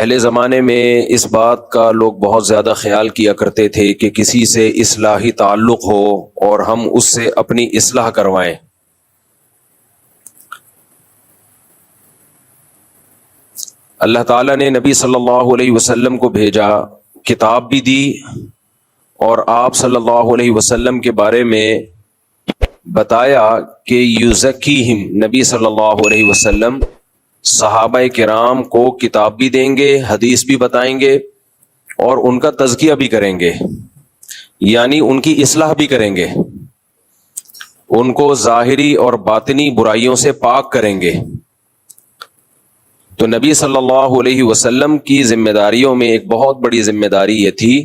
پہلے زمانے میں اس بات کا لوگ بہت زیادہ خیال کیا کرتے تھے کہ کسی سے اصلاحی تعلق ہو اور ہم اس سے اپنی اصلاح کروائیں. اللہ تعالیٰ نے نبی صلی اللہ علیہ وسلم کو بھیجا، کتاب بھی دی، اور آپ صلی اللہ علیہ وسلم کے بارے میں بتایا کہ یزکیہم، نبی صلی اللہ علیہ وسلم صحابہ کرام کو کتاب بھی دیں گے، حدیث بھی بتائیں گے، اور ان کا تزکیہ بھی کریں گے، یعنی ان کی اصلاح بھی کریں گے، ان کو ظاہری اور باطنی برائیوں سے پاک کریں گے. تو نبی صلی اللہ علیہ وسلم کی ذمہ داریوں میں ایک بہت بڑی ذمہ داری یہ تھی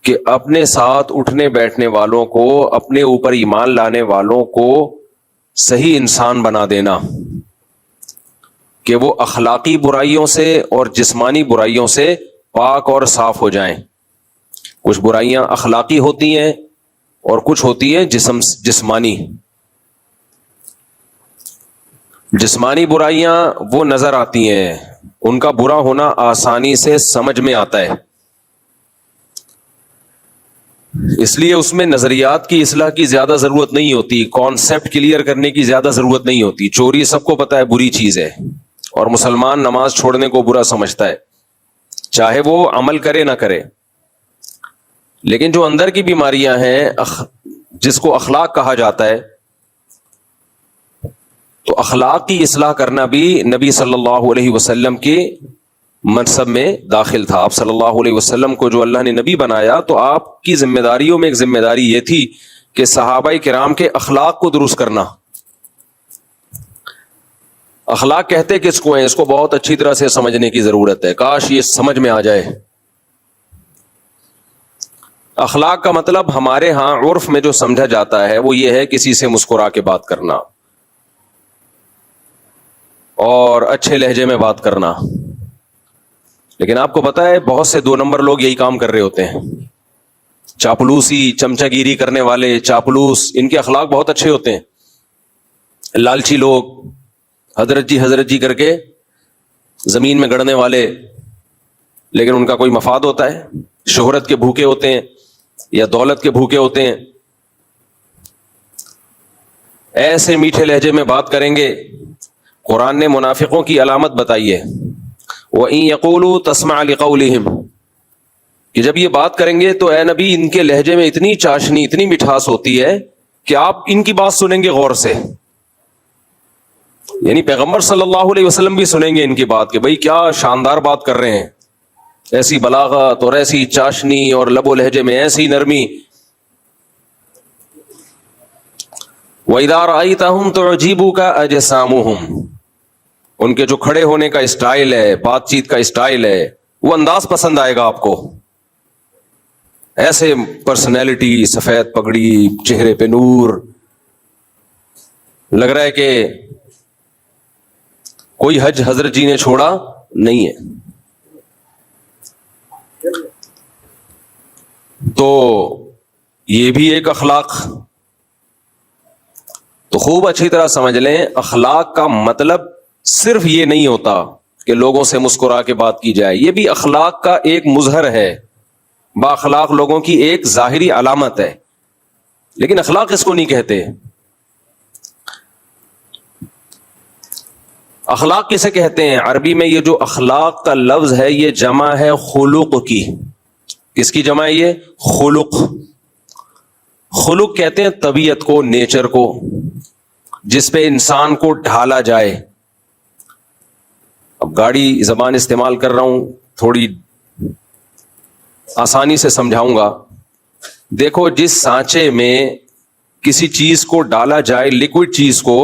کہ اپنے ساتھ اٹھنے بیٹھنے والوں کو، اپنے اوپر ایمان لانے والوں کو صحیح انسان بنا دینا، کہ وہ اخلاقی برائیوں سے اور جسمانی برائیوں سے پاک اور صاف ہو جائیں. کچھ برائیاں اخلاقی ہوتی ہیں اور کچھ ہوتی ہیں جسمانی. جسمانی برائیاں وہ نظر آتی ہیں، ان کا برا ہونا آسانی سے سمجھ میں آتا ہے، اس لیے اس میں نظریات کی اصلاح کی زیادہ ضرورت نہیں ہوتی، کانسیپٹ کلیئر کرنے کی زیادہ ضرورت نہیں ہوتی. چوری سب کو پتہ ہے بری چیز ہے، اور مسلمان نماز چھوڑنے کو برا سمجھتا ہے، چاہے وہ عمل کرے نہ کرے. لیکن جو اندر کی بیماریاں ہیں، جس کو اخلاق کہا جاتا ہے، تو اخلاق کی اصلاح کرنا بھی نبی صلی اللہ علیہ وسلم کے منصب میں داخل تھا. آپ صلی اللہ علیہ وسلم کو جو اللہ نے نبی بنایا، تو آپ کی ذمہ داریوں میں ایک ذمہ داری یہ تھی کہ صحابہ کرام کے اخلاق کو درست کرنا. اخلاق کہتے کس کو ہیں، اس کو بہت اچھی طرح سے سمجھنے کی ضرورت ہے، کاش یہ سمجھ میں آ جائے. اخلاق کا مطلب ہمارے ہاں عرف میں جو سمجھا جاتا ہے وہ یہ ہے کسی سے مسکرا کے بات کرنا اور اچھے لہجے میں بات کرنا. لیکن آپ کو پتا ہے بہت سے 2 نمبر لوگ یہی کام کر رہے ہوتے ہیں، چاپلوسی، چمچہ گیری کرنے والے، چاپلوس، ان کے اخلاق بہت اچھے ہوتے ہیں. لالچی لوگ، حضرت جی کر کے زمین میں گڑنے والے، لیکن ان کا کوئی مفاد ہوتا ہے، شہرت کے بھوکے ہوتے ہیں یا دولت کے بھوکے ہوتے ہیں. ایسے میٹھے لہجے میں بات کریں گے. قرآن نے منافقوں کی علامت بتائی ہے، وَإِن يَقُولُوا تَسْمَعْ لِقَوْلِهِمْ، کہ جب یہ بات کریں گے تو اے نبی ان کے لہجے میں اتنی چاشنی، اتنی مٹھاس ہوتی ہے کہ آپ ان کی بات سنیں گے غور سے. یعنی پیغمبر صلی اللہ علیہ وسلم بھی سنیں گے ان کی بات کہ بھئی کیا شاندار بات کر رہے ہیں، ایسی بلاغت اور ایسی چاشنی اور لب و لہجے میں ایسی نرمی. وَإِذَا رَأَيْتَهُمْ تُعْجِبُكَ أَجْسَامُهُمْ، ان کے جو کھڑے ہونے کا اسٹائل ہے، بات چیت کا اسٹائل ہے، وہ انداز پسند آئے گا آپ کو. ایسے پرسنالٹی، سفید پگڑی، چہرے پہ نور، لگ رہا ہے کہ کوئی حج حضرت جی نے چھوڑا نہیں ہے. تو یہ بھی ایک اخلاق. تو خوب اچھی طرح سمجھ لیں، اخلاق کا مطلب صرف یہ نہیں ہوتا کہ لوگوں سے مسکرا کے بات کی جائے، یہ بھی اخلاق کا ایک مظہر ہے، با اخلاق لوگوں کی ایک ظاہری علامت ہے. لیکن اخلاق اس کو نہیں کہتے. اخلاق کسے کہتے ہیں؟ عربی میں یہ جو اخلاق کا لفظ ہے یہ جمع ہے خلق کی. کس کی جمع ہے یہ؟ خلق. خلق کہتے ہیں طبیعت کو، نیچر کو، جس پہ انسان کو ڈھالا جائے. اب گاڑی زبان استعمال کر رہا ہوں، تھوڑی آسانی سے سمجھاؤں گا. دیکھو، جس سانچے میں کسی چیز کو ڈالا جائے، لیکوڈ چیز کو،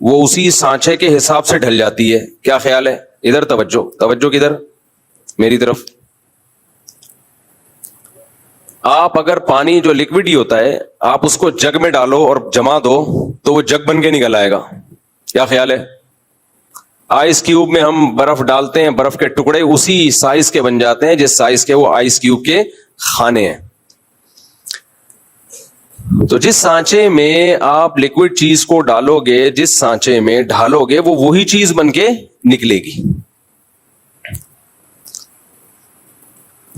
وہ اسی سانچے کے حساب سے ڈھل جاتی ہے. کیا خیال ہے؟ ادھر توجہ کدھر؟ میری طرف. آپ اگر پانی جو لیکوڈ ہی ہوتا ہے، آپ اس کو جگ میں ڈالو اور جما دو تو وہ جگ بن کے نکل آئے گا. کیا خیال ہے؟ آئس کیوب میں ہم برف ڈالتے ہیں، برف کے ٹکڑے اسی سائز کے بن جاتے ہیں جس سائز کے وہ آئس کیوب کے خانے ہیں. تو جس سانچے میں آپ لیکوڈ چیز کو ڈالو گے، جس سانچے میں ڈھالو گے، وہ وہی چیز بن کے نکلے گی.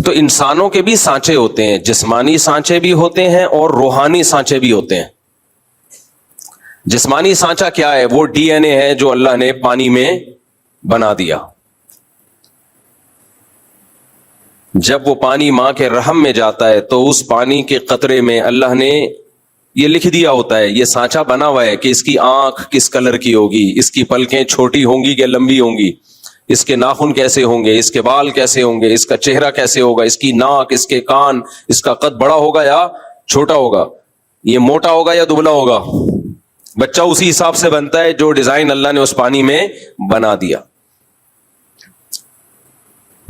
تو انسانوں کے بھی سانچے ہوتے ہیں، جسمانی سانچے بھی ہوتے ہیں اور روحانی سانچے بھی ہوتے ہیں۔ جسمانی سانچہ کیا ہے؟ وہ ڈی این اے ہے جو اللہ نے پانی میں بنا دیا۔ جب وہ پانی ماں کے رحم میں جاتا ہے تو اس پانی کے قطرے میں اللہ نے یہ لکھ دیا ہوتا ہے، یہ سانچہ بنا ہوا ہے کہ اس کی آنکھ کس کلر کی ہوگی، اس کی پلکیں چھوٹی ہوں گی کہ لمبی ہوں گی، اس کے ناخن کیسے ہوں گے، اس کے بال کیسے ہوں گے، اس کا چہرہ کیسے ہوگا، اس کی ناک، اس کے کان، اس کا قد بڑا ہوگا یا چھوٹا ہوگا، یہ موٹا ہوگا یا دبلا ہوگا۔ بچہ اسی حساب سے بنتا ہے جو ڈیزائن اللہ نے اس پانی میں بنا دیا۔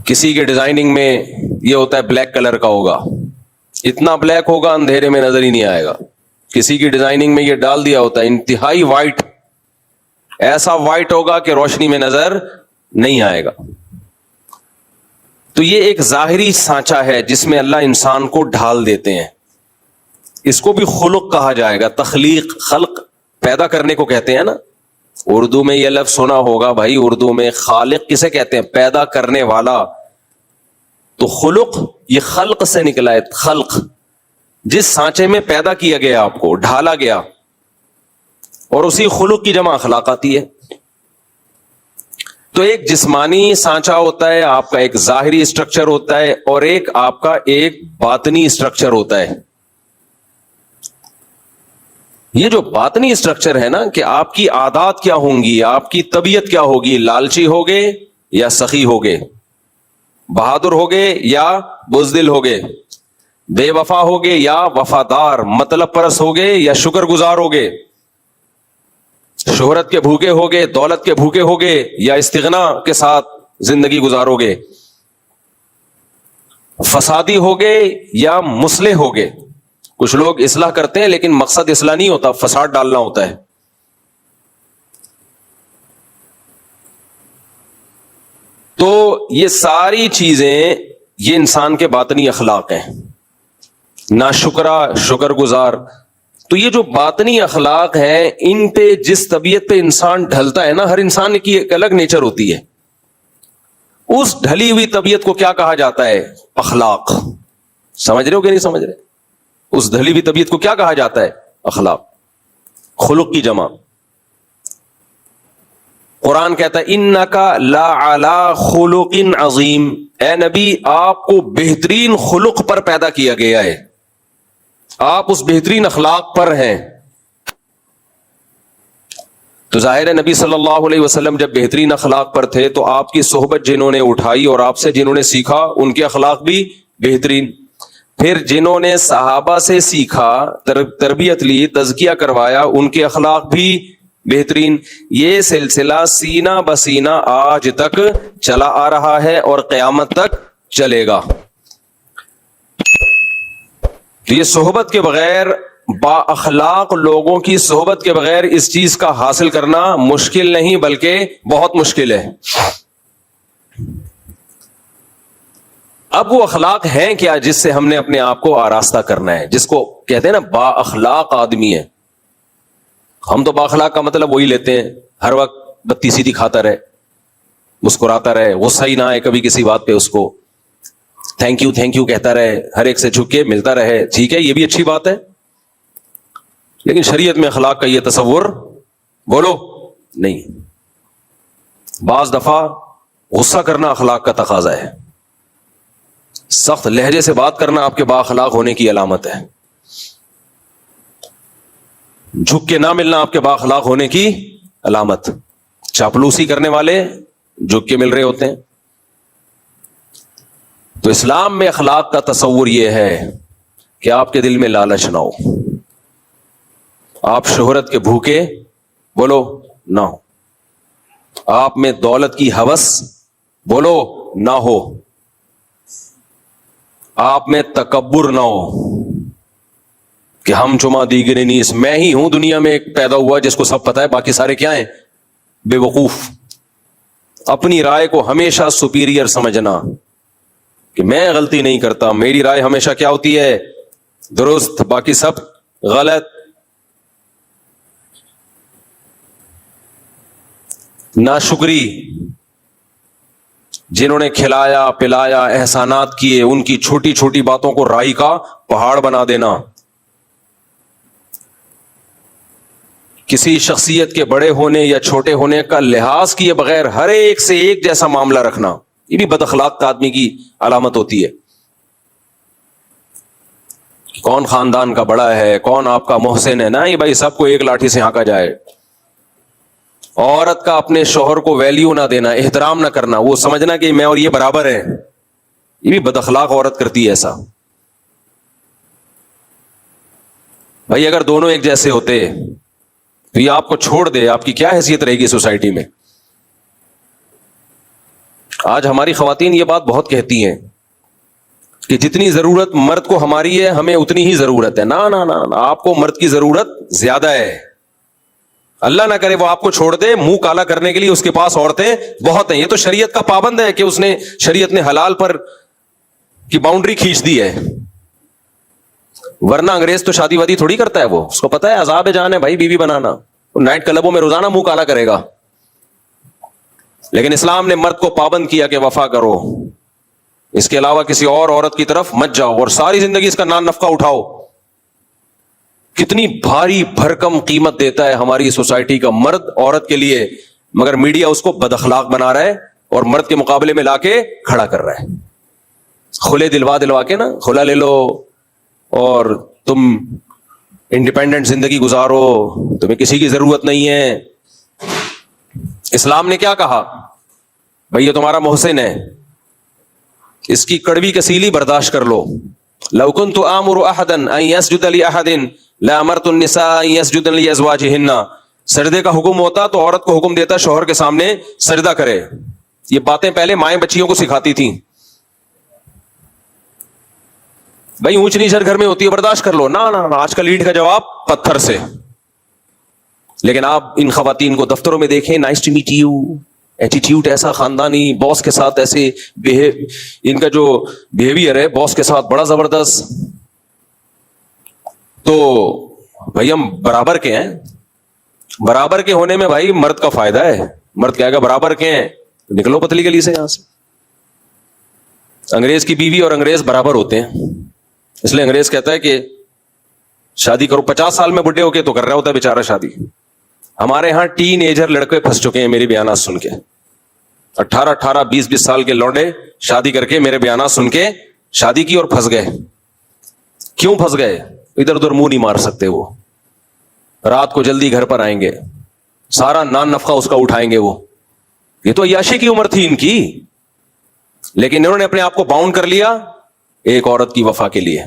کسی کے ڈیزائننگ میں یہ ہوتا ہے بلیک کلر کا ہوگا، اتنا بلیک ہوگا اندھیرے میں نظر ہی نہیں آئے گا۔ کسی کی ڈیزائننگ میں یہ ڈال دیا ہوتا ہے انتہائی وائٹ، ایسا وائٹ ہوگا کہ روشنی میں نظر نہیں آئے گا۔ تو یہ ایک ظاہری سانچہ ہے جس میں اللہ انسان کو ڈھال دیتے ہیں، اس کو بھی خلق کہا جائے گا۔ تخلیق، خلق پیدا کرنے کو کہتے ہیں نا، اردو میں یہ لفظ سنا ہوگا بھائی، اردو میں خالق کسے کہتے ہیں؟ پیدا کرنے والا۔ تو خلق یہ خلق سے نکلا ہے، خلق، جس سانچے میں پیدا کیا گیا، آپ کو ڈھالا گیا، اور اسی خلق کی جمع اخلاق آتی ہے۔ تو ایک جسمانی سانچہ ہوتا ہے، آپ کا ایک ظاہری اسٹرکچر ہوتا ہے، اور ایک آپ کا ایک باطنی اسٹرکچر ہوتا ہے۔ یہ جو باطنی اسٹرکچر ہے نا، کہ آپ کی عادات کیا ہوں گی، آپ کی طبیعت کیا ہوگی، لالچی ہوگے یا سخی ہوگے، بہادر ہوگے یا بزدل ہوگے، بے وفا ہوگے یا وفادار، مطلب پرست ہوگے یا شکر گزار ہوگے، شہرت کے بھوکے ہوگے، دولت کے بھوکے ہوگے یا استغنا کے ساتھ زندگی گزارو گے، فسادی ہوگے یا مصلح ہوگے۔ کچھ لوگ اصلاح کرتے ہیں لیکن مقصد اصلاح نہیں ہوتا، فساد ڈالنا ہوتا ہے۔ تو یہ ساری چیزیں یہ انسان کے باطنی اخلاق ہیں، ناشکرا، شکر گزار۔ تو یہ جو باطنی اخلاق ہیں، ان پہ جس طبیعت پہ انسان ڈھلتا ہے نا، ہر انسان کی ایک الگ نیچر ہوتی ہے، اس ڈھلی ہوئی طبیعت کو کیا کہا جاتا ہے؟ اخلاق۔ سمجھ رہے ہو کہ نہیں سمجھ رہے؟ اس ڈھلی ہوئی طبیعت کو کیا کہا جاتا ہے؟ اخلاق، خلق کی جمع۔ قرآن کہتا ہے انکا لعلی خلق عظیم، اے نبی آپ کو بہترین خلق پر پیدا کیا گیا ہے، آپ اس بہترین اخلاق پر ہیں۔ تو ظاہر ہے نبی صلی اللہ علیہ وسلم جب بہترین اخلاق پر تھے تو آپ کی صحبت جنہوں نے اٹھائی اور آپ سے جنہوں نے سیکھا ان کے اخلاق بھی بہترین، پھر جنہوں نے صحابہ سے سیکھا، تربیت لی، تزکیہ کروایا، ان کے اخلاق بھی بہترین۔ یہ سلسلہ سینہ بسینہ آج تک چلا آ رہا ہے اور قیامت تک چلے گا۔ تو یہ صحبت کے بغیر، با اخلاق لوگوں کی صحبت کے بغیر اس چیز کا حاصل کرنا مشکل نہیں بلکہ بہت مشکل ہے۔ اب وہ اخلاق ہیں کیا جس سے ہم نے اپنے آپ کو آراستہ کرنا ہے، جس کو کہتے ہیں نا با اخلاق آدمی ہے۔ ہم تو با اخلاق کا مطلب وہی لیتے ہیں، ہر وقت بتی سیدھی کھاتا رہے، مسکراتا رہے، غصہ ہی نہ آئے کبھی کسی بات پہ، اس کو تھینک یو کہتا رہے، ہر ایک سے جھک کے ملتا رہے۔ ٹھیک ہے، یہ بھی اچھی بات ہے، لیکن شریعت میں اخلاق کا یہ تصور بولو نہیں۔ بعض دفعہ غصہ کرنا اخلاق کا تقاضا ہے، سخت لہجے سے بات کرنا آپ کے با اخلاق ہونے کی علامت ہے، جھک کے نہ ملنا آپ کے با اخلاق ہونے کی علامت۔ چاپلوسی کرنے والے جھک کے مل رہے ہوتے ہیں۔ تو اسلام میں اخلاق کا تصور یہ ہے کہ آپ کے دل میں لالچ نہ ہو، آپ شہرت کے بھوکے بولو نہ ہو، آپ میں دولت کی ہوس بولو نہ ہو، آپ میں تکبر نہ ہو کہ ہم چما دیگرے نیس، میں ہی ہوں دنیا میں ایک پیدا ہوا جس کو سب پتا ہے، باقی سارے کیا ہیں؟ بے وقوف۔ اپنی رائے کو ہمیشہ سپیریئر سمجھنا کہ میں غلطی نہیں کرتا، میری رائے ہمیشہ کیا ہوتی ہے؟ درست، باقی سب غلط۔ ناشکری، جنہوں نے کھلایا پلایا احسانات کیے، ان کی چھوٹی چھوٹی باتوں کو رائی کا پہاڑ بنا دینا، کسی شخصیت کے بڑے ہونے یا چھوٹے ہونے کا لحاظ کیے بغیر ہر ایک سے ایک جیسا معاملہ رکھنا، یہ بھی بد اخلاق آدمی کی علامت ہوتی ہے۔ کون خاندان کا بڑا ہے، کون آپ کا محسن ہے، نہیں بھائی سب کو ایک لاٹھی سے ہانکا جائے۔ عورت کا اپنے شوہر کو ویلیو نہ دینا، احترام نہ کرنا، وہ سمجھنا کہ میں اور یہ برابر ہیں، یہ بھی بد اخلاق عورت کرتی ہے ایسا۔ بھائی اگر دونوں ایک جیسے ہوتے تو یہ آپ کو چھوڑ دے، آپ کی کیا حیثیت رہے گی سوسائٹی میں؟ آج ہماری خواتین یہ بات بہت کہتی ہیں کہ جتنی ضرورت مرد کو ہماری ہے ہمیں اتنی ہی ضرورت ہے۔ نہ نہ نہ، آپ کو مرد کی ضرورت زیادہ ہے۔ اللہ نہ کرے وہ آپ کو چھوڑ دے، منہ کالا کرنے کے لیے اس کے پاس عورتیں بہت ہیں۔ یہ تو شریعت کا پابند ہے کہ اس نے شریعت نے حلال پر کی باؤنڈری کھینچ دی ہے، ورنہ انگریز تو شادی وادی تھوڑی کرتا ہے، وہ اس کو پتا ہے عذاب جان ہے بھائی بیوی بنانا، وہ نائٹ کلبوں میں روزانہ منہ کالا کرے گا۔ لیکن اسلام نے مرد کو پابند کیا کہ وفا کرو، اس کے علاوہ کسی اور عورت کی طرف مت جاؤ، اور ساری زندگی اس کا نان نفقہ اٹھاؤ۔ کتنی بھاری بھرکم قیمت دیتا ہے ہماری سوسائٹی کا مرد عورت کے لیے، مگر میڈیا اس کو بد اخلاق بنا رہا ہے اور مرد کے مقابلے میں لا کے کھڑا کر رہا ہے۔ کھلے دلوا کے نا، کھلا لے لو اور تم انڈیپینڈنٹ زندگی گزارو، تمہیں کسی کی ضرورت نہیں ہے۔ اسلام نے کیا کہا؟ بھئی یہ تمہارا محسن ہے، اس کی کڑوی کسیلی برداشت کر لو۔ لو كنت آمر احدا ان يسجد لاحد لامرت النساء ان يسجدن لازواجهن، سجدے کا حکم ہوتا تو عورت کو حکم دیتا شوہر کے سامنے سجدہ کرے۔ یہ باتیں پہلے مائیں بچیوں کو سکھاتی تھیں۔ بھائی اونچ نیچ ہر گھر میں ہوتی ہے، برداشت کر لو۔ نہ نہ، آج کل اینٹ کا جواب پتھر سے۔ لیکن آپ ان خواتین کو دفتروں میں دیکھیں، nice to meet you, attitude ایسا خاندانی، باس کے ساتھ ایسے ان کا جو بیہیویئر ہے باس کے ساتھ بڑا زبردست۔ تو بھائی ہم برابر کے ہیں، برابر کے ہونے میں بھائی مرد کا فائدہ ہے۔ مرد کہے گا برابر کے ہیں، نکلو پتلی گلی سے یہاں سے۔ انگریز کی بیوی اور انگریز برابر ہوتے ہیں، اس لیے انگریز کہتا ہے کہ شادی کرو، 50 سال میں بڈھے ہو کے تو کر رہا ہوتا ہے بیچارہ شادی۔ ہمارے ہاں ٹین ایجر لڑکے پھنس چکے ہیں میری بیانات سن کے، 18 20 سال کے لوڈے شادی کر کے میرے بیانات سن کے شادی کی اور پھنس گئے۔ کیوں پھنس گئے؟ ادھر ادھر منہ نہیں مار سکتے، وہ رات کو جلدی گھر پر آئیں گے، سارا نان نفقہ اس کا اٹھائیں گے۔ وہ یہ تو عیاشی کی عمر تھی ان کی، لیکن انہوں نے اپنے آپ کو باؤنڈ کر لیا ایک عورت کی وفا کے لیے۔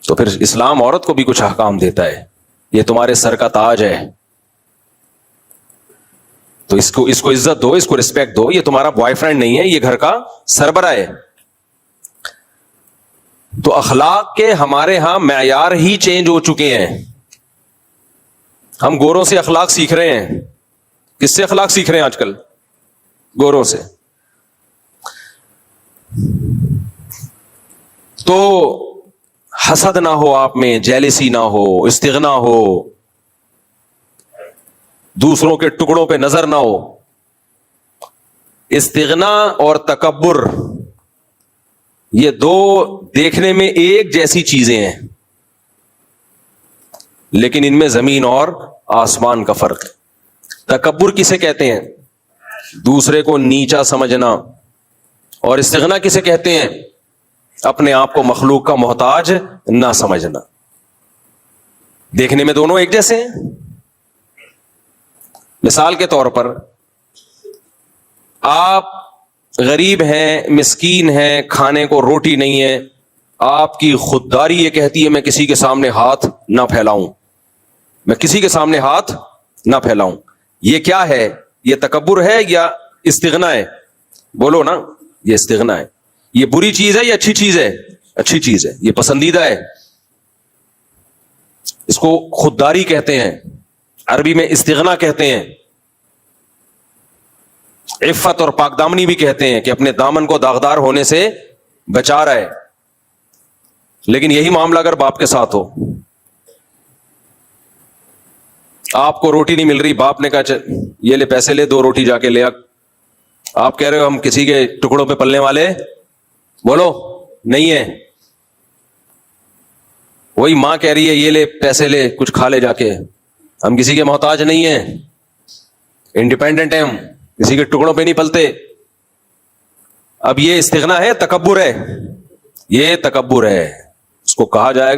تو پھر اسلام عورت کو بھی کچھ احکام دیتا ہے، یہ تمہارے سر کا تاج ہے، تو اس کو عزت دو، اس کو رسپیکٹ دو، یہ تمہارا بوائے فرینڈ نہیں ہے، یہ گھر کا سربراہ ہے۔ تو اخلاق کے ہمارے ہاں معیار ہی چینج ہو چکے ہیں۔ ہم گوروں سے اخلاق سیکھ رہے ہیں۔ کس سے اخلاق سیکھ رہے ہیں آج کل؟ گوروں سے۔ تو حسد نہ ہو آپ میں، جیلسی نہ ہو، استغنا ہو، دوسروں کے ٹکڑوں پہ نظر نہ ہو۔ استغنا اور تکبر یہ دو دیکھنے میں ایک جیسی چیزیں ہیں، لیکن ان میں زمین اور آسمان کا فرق۔ تکبر کسے کہتے ہیں؟ دوسرے کو نیچا سمجھنا۔ اور استغنا کسے کہتے ہیں؟ اپنے آپ کو مخلوق کا محتاج نہ سمجھنا۔ دیکھنے میں دونوں ایک جیسے ہیں۔ مثال کے طور پر آپ غریب ہیں، مسکین ہیں، کھانے کو روٹی نہیں ہے، آپ کی خودداری یہ کہتی ہے میں کسی کے سامنے ہاتھ نہ پھیلاؤں، میں کسی کے سامنے ہاتھ نہ پھیلاؤں۔ یہ کیا ہے؟ یہ تکبر ہے یا استغنا ہے؟ بولو نا، یہ استغنا ہے۔ یہ بری چیز ہے یا اچھی چیز ہے؟ اچھی چیز ہے، یہ پسندیدہ ہے۔ اس کو خودداری کہتے ہیں، عربی میں استغنا کہتے ہیں، عفت اور پاک دامنی بھی کہتے ہیں کہ اپنے دامن کو داغدار ہونے سے بچا رہا ہے۔ لیکن یہی معاملہ اگر باپ کے ساتھ ہو، آپ کو روٹی نہیں مل رہی، باپ نے کہا یہ لے پیسے لے، 2 روٹی جا کے لے آ، آپ کہہ رہے ہو ہم کسی کے ٹکڑوں پہ پلنے والے، بولو نہیں ہے. وہی ماں کہہ رہی ہے یہ لے پیسے لے کچھ کھا لے جا کے، ہم کسی کے محتاج نہیں ہیں، انڈیپینڈنٹ ہیں، ہم کسی کے ٹکڑوں پہ نہیں پلتے. اب یہ استغنا ہے، تکبر ہے، یہ تکبر ہے. اس کو کہا جائے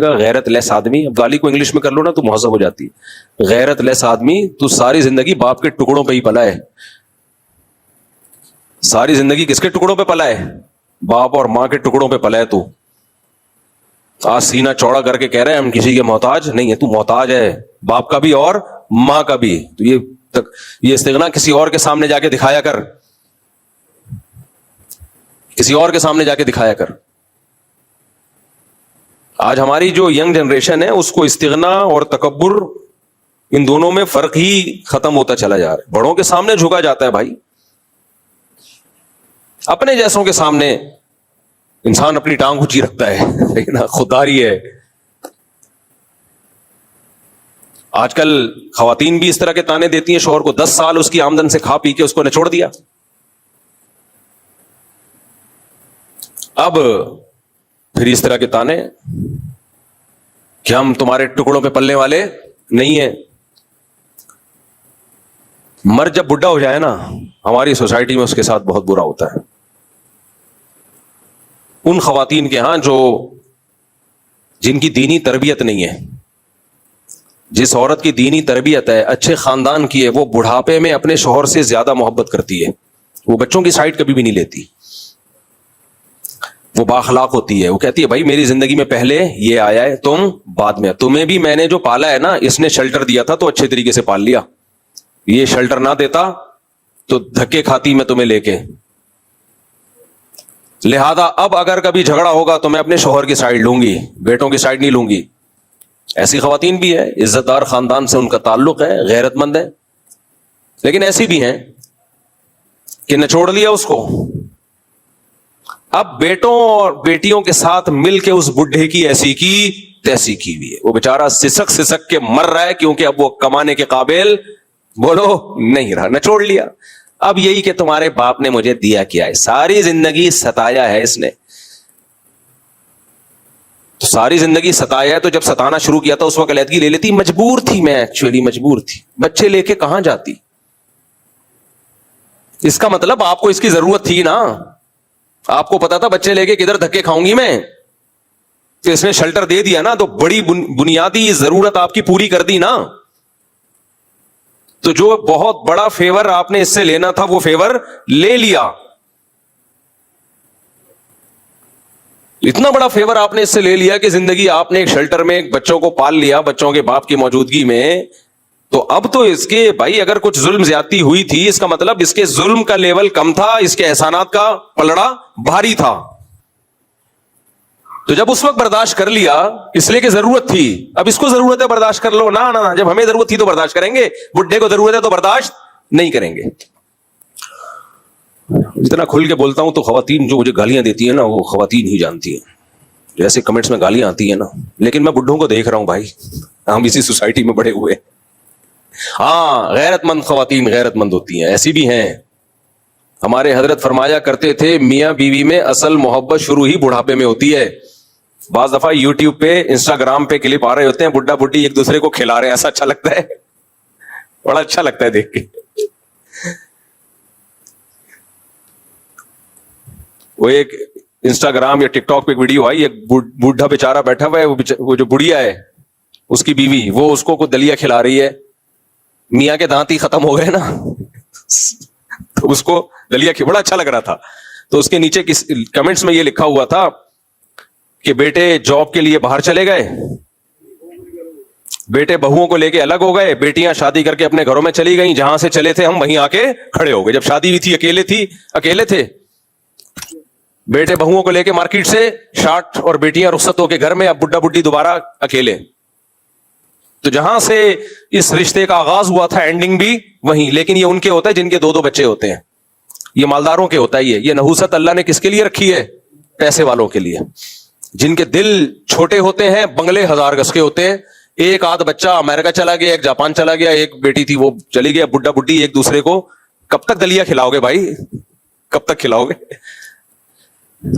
گا غیرت لیس آدمی. اب گالی کو انگلش میں کر لو نا تو مہذب ہو جاتی ہے. غیرت لیس آدمی، تو ساری زندگی باپ کے ٹکڑوں پہ ہی پلا ہے. ساری زندگی کس کے ٹکڑوں پہ پلا ہے؟ باپ اور ماں کے ٹکڑوں پہ پلا ہے. تو آج سینہ چوڑا کر کے کہہ رہے ہیں ہم کسی کے محتاج نہیں ہے. تو محتاج ہے باپ کا بھی اور ماں کا بھی. تو یہ استغنا کسی اور کے سامنے جا کے دکھایا کر، کسی اور کے سامنے جا کے دکھایا کر. آج ہماری جو ینگ جنریشن ہے اس کو استغنا اور تکبر، ان دونوں میں فرق ہی ختم ہوتا چلا جا رہا ہے. بڑوں کے سامنے جھکا جاتا ہے بھائی، اپنے جیسوں کے سامنے انسان اپنی ٹانگ اونچی رکھتا ہے، لیکن خودداری ہے. آج کل خواتین بھی اس طرح کے تانے دیتی ہیں شوہر کو، 10 سال اس کی آمدن سے کھا پی کے اس کو نچوڑ دیا. اب پھر اس طرح کے تانے کہ ہم تمہارے ٹکڑوں پہ پلنے والے نہیں ہیں. مرد جب بڈھا ہو جائے نا، ہماری سوسائٹی میں اس کے ساتھ بہت برا ہوتا ہے. ان خواتین کے ہاں جن کی دینی تربیت نہیں ہے، جس عورت کی دینی تربیت ہے، اچھے خاندان کی ہے، وہ بڑھاپے میں اپنے شوہر سے زیادہ محبت کرتی ہے. وہ بچوں کی سائڈ کبھی بھی نہیں لیتی. وہ بااخلاق ہوتی ہے. وہ کہتی ہے بھائی میری زندگی میں پہلے یہ آیا ہے، تم بعد میں. تمہیں بھی میں نے جو پالا ہے نا، اس نے شیلٹر دیا تھا تو اچھے طریقے سے پال لیا. یہ شیلٹر نہ دیتا تو دھکے کھاتی میں تمہیں لے کے. لہذا اب اگر کبھی جھگڑا ہوگا تو میں اپنے شوہر کی سائڈ لوں گی، بیٹوں کی سائڈ نہیں لوں گی. ایسی خواتین بھی ہے، عزت دار خاندان سے ان کا تعلق ہے، غیرت مند ہے. لیکن ایسی بھی ہیں کہ نچوڑ لیا اس کو. اب بیٹوں اور بیٹیوں کے ساتھ مل کے اس بڈھے کی ایسی کی تیسی کی ہوئی ہے. وہ بیچارہ سسک کے مر رہا ہے کیونکہ اب وہ کمانے کے قابل بولو نہیں رہا، نچوڑ لیا. اب یہی کہ تمہارے باپ نے مجھے دیا کیا ہے، ساری زندگی ستایا ہے اس نے. تو ساری زندگی ستایا ہے، تو جب ستانا شروع کیا تھا اس وقت علیحدگی لے لیتی. مجبور تھی میں، ایکچولی مجبور تھی. بچے لے کے کہاں جاتی؟ اس کا مطلب آپ کو اس کی ضرورت تھی نا. آپ کو پتا تھا بچے لے کے کدھر دھکے کھاؤں گی میں، تو اس نے شیلٹر دے دیا نا، تو بڑی بنیادی ضرورت آپ کی پوری کر دی نا. تو جو بہت بڑا فیور آپ نے اس سے لینا تھا وہ فیور لے لیا. اتنا بڑا فیور آپ نے اس سے لے لیا کہ زندگی آپ نے ایک شیلٹر میں ایک بچوں کو پال لیا بچوں کے باپ کی موجودگی میں. تو اب تو اس کے بھائی اگر کچھ ظلم زیادتی ہوئی تھی، اس کا مطلب اس کے ظلم کا لیول کم تھا، اس کے احسانات کا پلڑا بھاری تھا. تو جب اس وقت برداشت کر لیا اس لیے کہ ضرورت تھی، اب اس کو ضرورت ہے برداشت کر لو. نہ جب ہمیں ضرورت تھی تو برداشت کریں گے، بڈھے کو ضرورت ہے تو برداشت نہیں کریں گے. اتنا کھل کے بولتا ہوں تو خواتین جو مجھے گالیاں دیتی ہیں نا، وہ خواتین ہی جانتی ہیں. جیسے کمنٹس میں گالیاں آتی ہیں نا، لیکن میں بڈھوں کو دیکھ رہا ہوں بھائی، ہم اسی سوسائٹی میں بڑے ہوئے. ہاں غیرت مند خواتین غیرت مند ہوتی ہیں، ایسی بھی ہیں. ہمارے حضرت فرمایا کرتے تھے میاں بیوی میں اصل محبت شروع ہی بڑھاپے میں ہوتی ہے. بعض دفعہ یوٹیوب پہ انسٹاگرام پہ کلپ آ رہے ہوتے ہیں، بڈھا بڈھی ایک دوسرے کو کھلا رہے ہیں، ایسا اچھا لگتا ہے، بڑا اچھا لگتا ہے دیکھ کے. وہ ایک انسٹاگرام یا ٹک ٹاک پہ ویڈیو آئی، ایک بوڑھا بیچارہ بیٹھا ہوا ہے، وہ جو بڑھیا ہے اس کی بیوی، وہ اس کو دلیا کھلا رہی ہے. میاں کے دانت ہی ختم ہو گئے نا، تو اس کو دلیا بڑا اچھا لگ رہا تھا. تو اس کے نیچے کمنٹس میں یہ لکھا ہوا تھا کہ بیٹے جاب کے لیے باہر چلے گئے، بیٹے بہوؤں کو لے کے الگ ہو گئے، بیٹیاں شادی کر کے اپنے گھروں میں چلی گئیں، جہاں سے چلے تھے ہم وہیں آ کے کھڑے ہو گئے. جب شادی ہوئی تھی اکیلے تھے. بیٹے بہوؤں کو لے کے مارکیٹ سے شارٹ اور بیٹیاں رخصت ہو کے گھر میں، اب بڈھا بڈھی دوبارہ اکیلے. تو جہاں سے اس رشتے کا آغاز ہوا تھا اینڈنگ بھی وہیں. لیکن یہ ان کے ہوتا ہے جن کے 2 بچے ہوتے ہیں، یہ مالداروں کے ہوتا ہے. یہ نحوست اللہ نے کس کے لیے رکھی ہے؟ پیسے والوں کے لیے. جن کے دل چھوٹے ہوتے ہیں، بنگلے 1000 گز کے ہوتے ہیں. ایک آدھ بچہ امریکہ چلا گیا، ایک جاپان چلا گیا، ایک بیٹی تھی وہ چلی گئی، بڈھا بڈھی ایک دوسرے کو کب تک دلیا کھلاؤ گے بھائی, کب تک کھلاؤ گے؟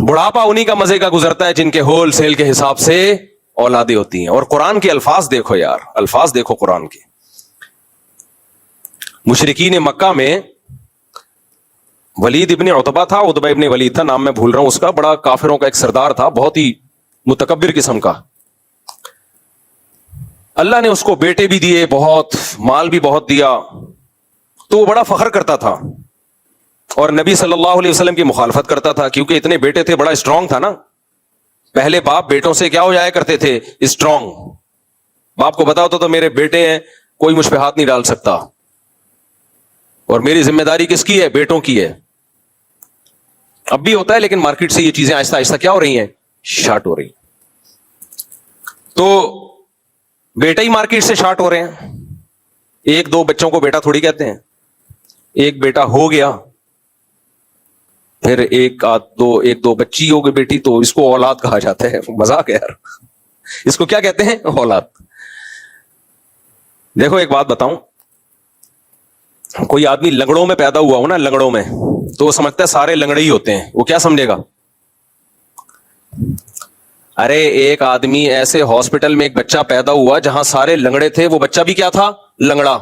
بڑھاپا انہی کا مزے کا گزرتا ہے جن کے ہول سیل کے حساب سے اولادیں ہوتی ہیں. اور قرآن کے الفاظ دیکھو یار, الفاظ دیکھو قرآن کے. مشرکین مکہ میں ولید ابن عتبہ تھا, عتبہ ابن ولید تھا, نام میں بھول رہا ہوں اس کا, بڑا کافروں کا ایک سردار تھا, بہت ہی متکبر قسم کا. اللہ نے اس کو بیٹے بھی دیے, بہت مال بھی بہت دیا, تو وہ بڑا فخر کرتا تھا اور نبی صلی اللہ علیہ وسلم کی مخالفت کرتا تھا, کیونکہ اتنے بیٹے تھے, بڑا اسٹرانگ تھا نا. پہلے باپ بیٹوں سے کیا ہو جایا کرتے تھے؟ اسٹرانگ. باپ کو بتا ہوتا تو میرے بیٹے ہیں, کوئی مجھ پہ ہاتھ نہیں ڈال سکتا, اور میری ذمہ داری کس کی ہے؟ بیٹوں کی ہے. اب بھی ہوتا ہے, لیکن مارکیٹ سے یہ چیزیں آہستہ آہستہ کیا ہو رہی ہیں؟ شارٹ ہو رہی ہیں. تو بیٹا ہی مارکیٹ سے شارٹ ہو رہے ہیں. ایک دو بچوں کو بیٹا تھوڑی کہتے ہیں. ایک بیٹا ہو گیا, پھر ایک دو بچی ہو گئی بیٹی, تو اس کو اولاد کہا جاتا ہے. مذاق ہے یار, اس کو کیا کہتے ہیں؟ اولاد. دیکھو ایک بات بتاؤں, کوئی آدمی لنگڑوں میں پیدا ہوا ہو نا, لنگڑوں میں, تو وہ سمجھتا ہے سارے لنگڑے ہی ہوتے ہیں. وہ کیا سمجھے گا؟ ارے ایک آدمی ایسے ہاسپٹل میں ایک بچہ پیدا ہوا جہاں سارے لنگڑے تھے, وہ بچہ بھی کیا تھا؟ لنگڑا.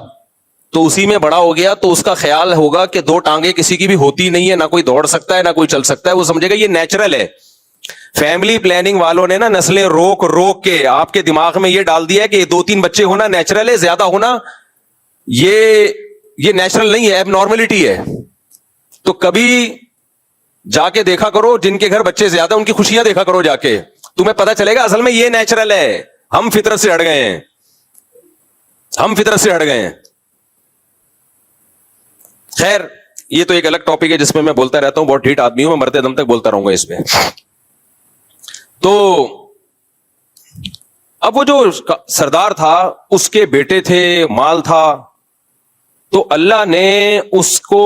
تو اسی میں بڑا ہو گیا, تو اس کا خیال ہوگا کہ دو ٹانگیں کسی کی بھی ہوتی نہیں ہے, نہ کوئی دوڑ سکتا ہے نہ کوئی چل سکتا ہے. وہ سمجھے گا یہ نیچرل ہے. فیملی پلاننگ والوں نے نا نسلیں روک روک کے آپ کے دماغ میں یہ ڈال دیا کہ 2-3 بچے ہونا نیچرل ہے, زیادہ ہونا یہ نیچرل نہیں ہے, اب نارملٹی ہے. تو کبھی جا کے دیکھا کرو جن کے گھر بچے زیادہ, ان کی خوشیاں دیکھا کرو جا کے, تمہیں پتا چلے گا اصل میں یہ نیچرل ہے. ہم فطرت سے ہٹ گئے ہیں, ہم فطرت سے ہٹ گئے ہیں. خیر یہ تو ایک الگ ٹاپک ہے جس میں میں بولتا رہتا ہوں, بہت ڈھیٹ آدمی ہوں میں, مرتے دم تک بولتا رہوں گا اس پہ. تو اب وہ جو سردار تھا اس کے بیٹے تھے, مال تھا, تو اللہ نے اس کو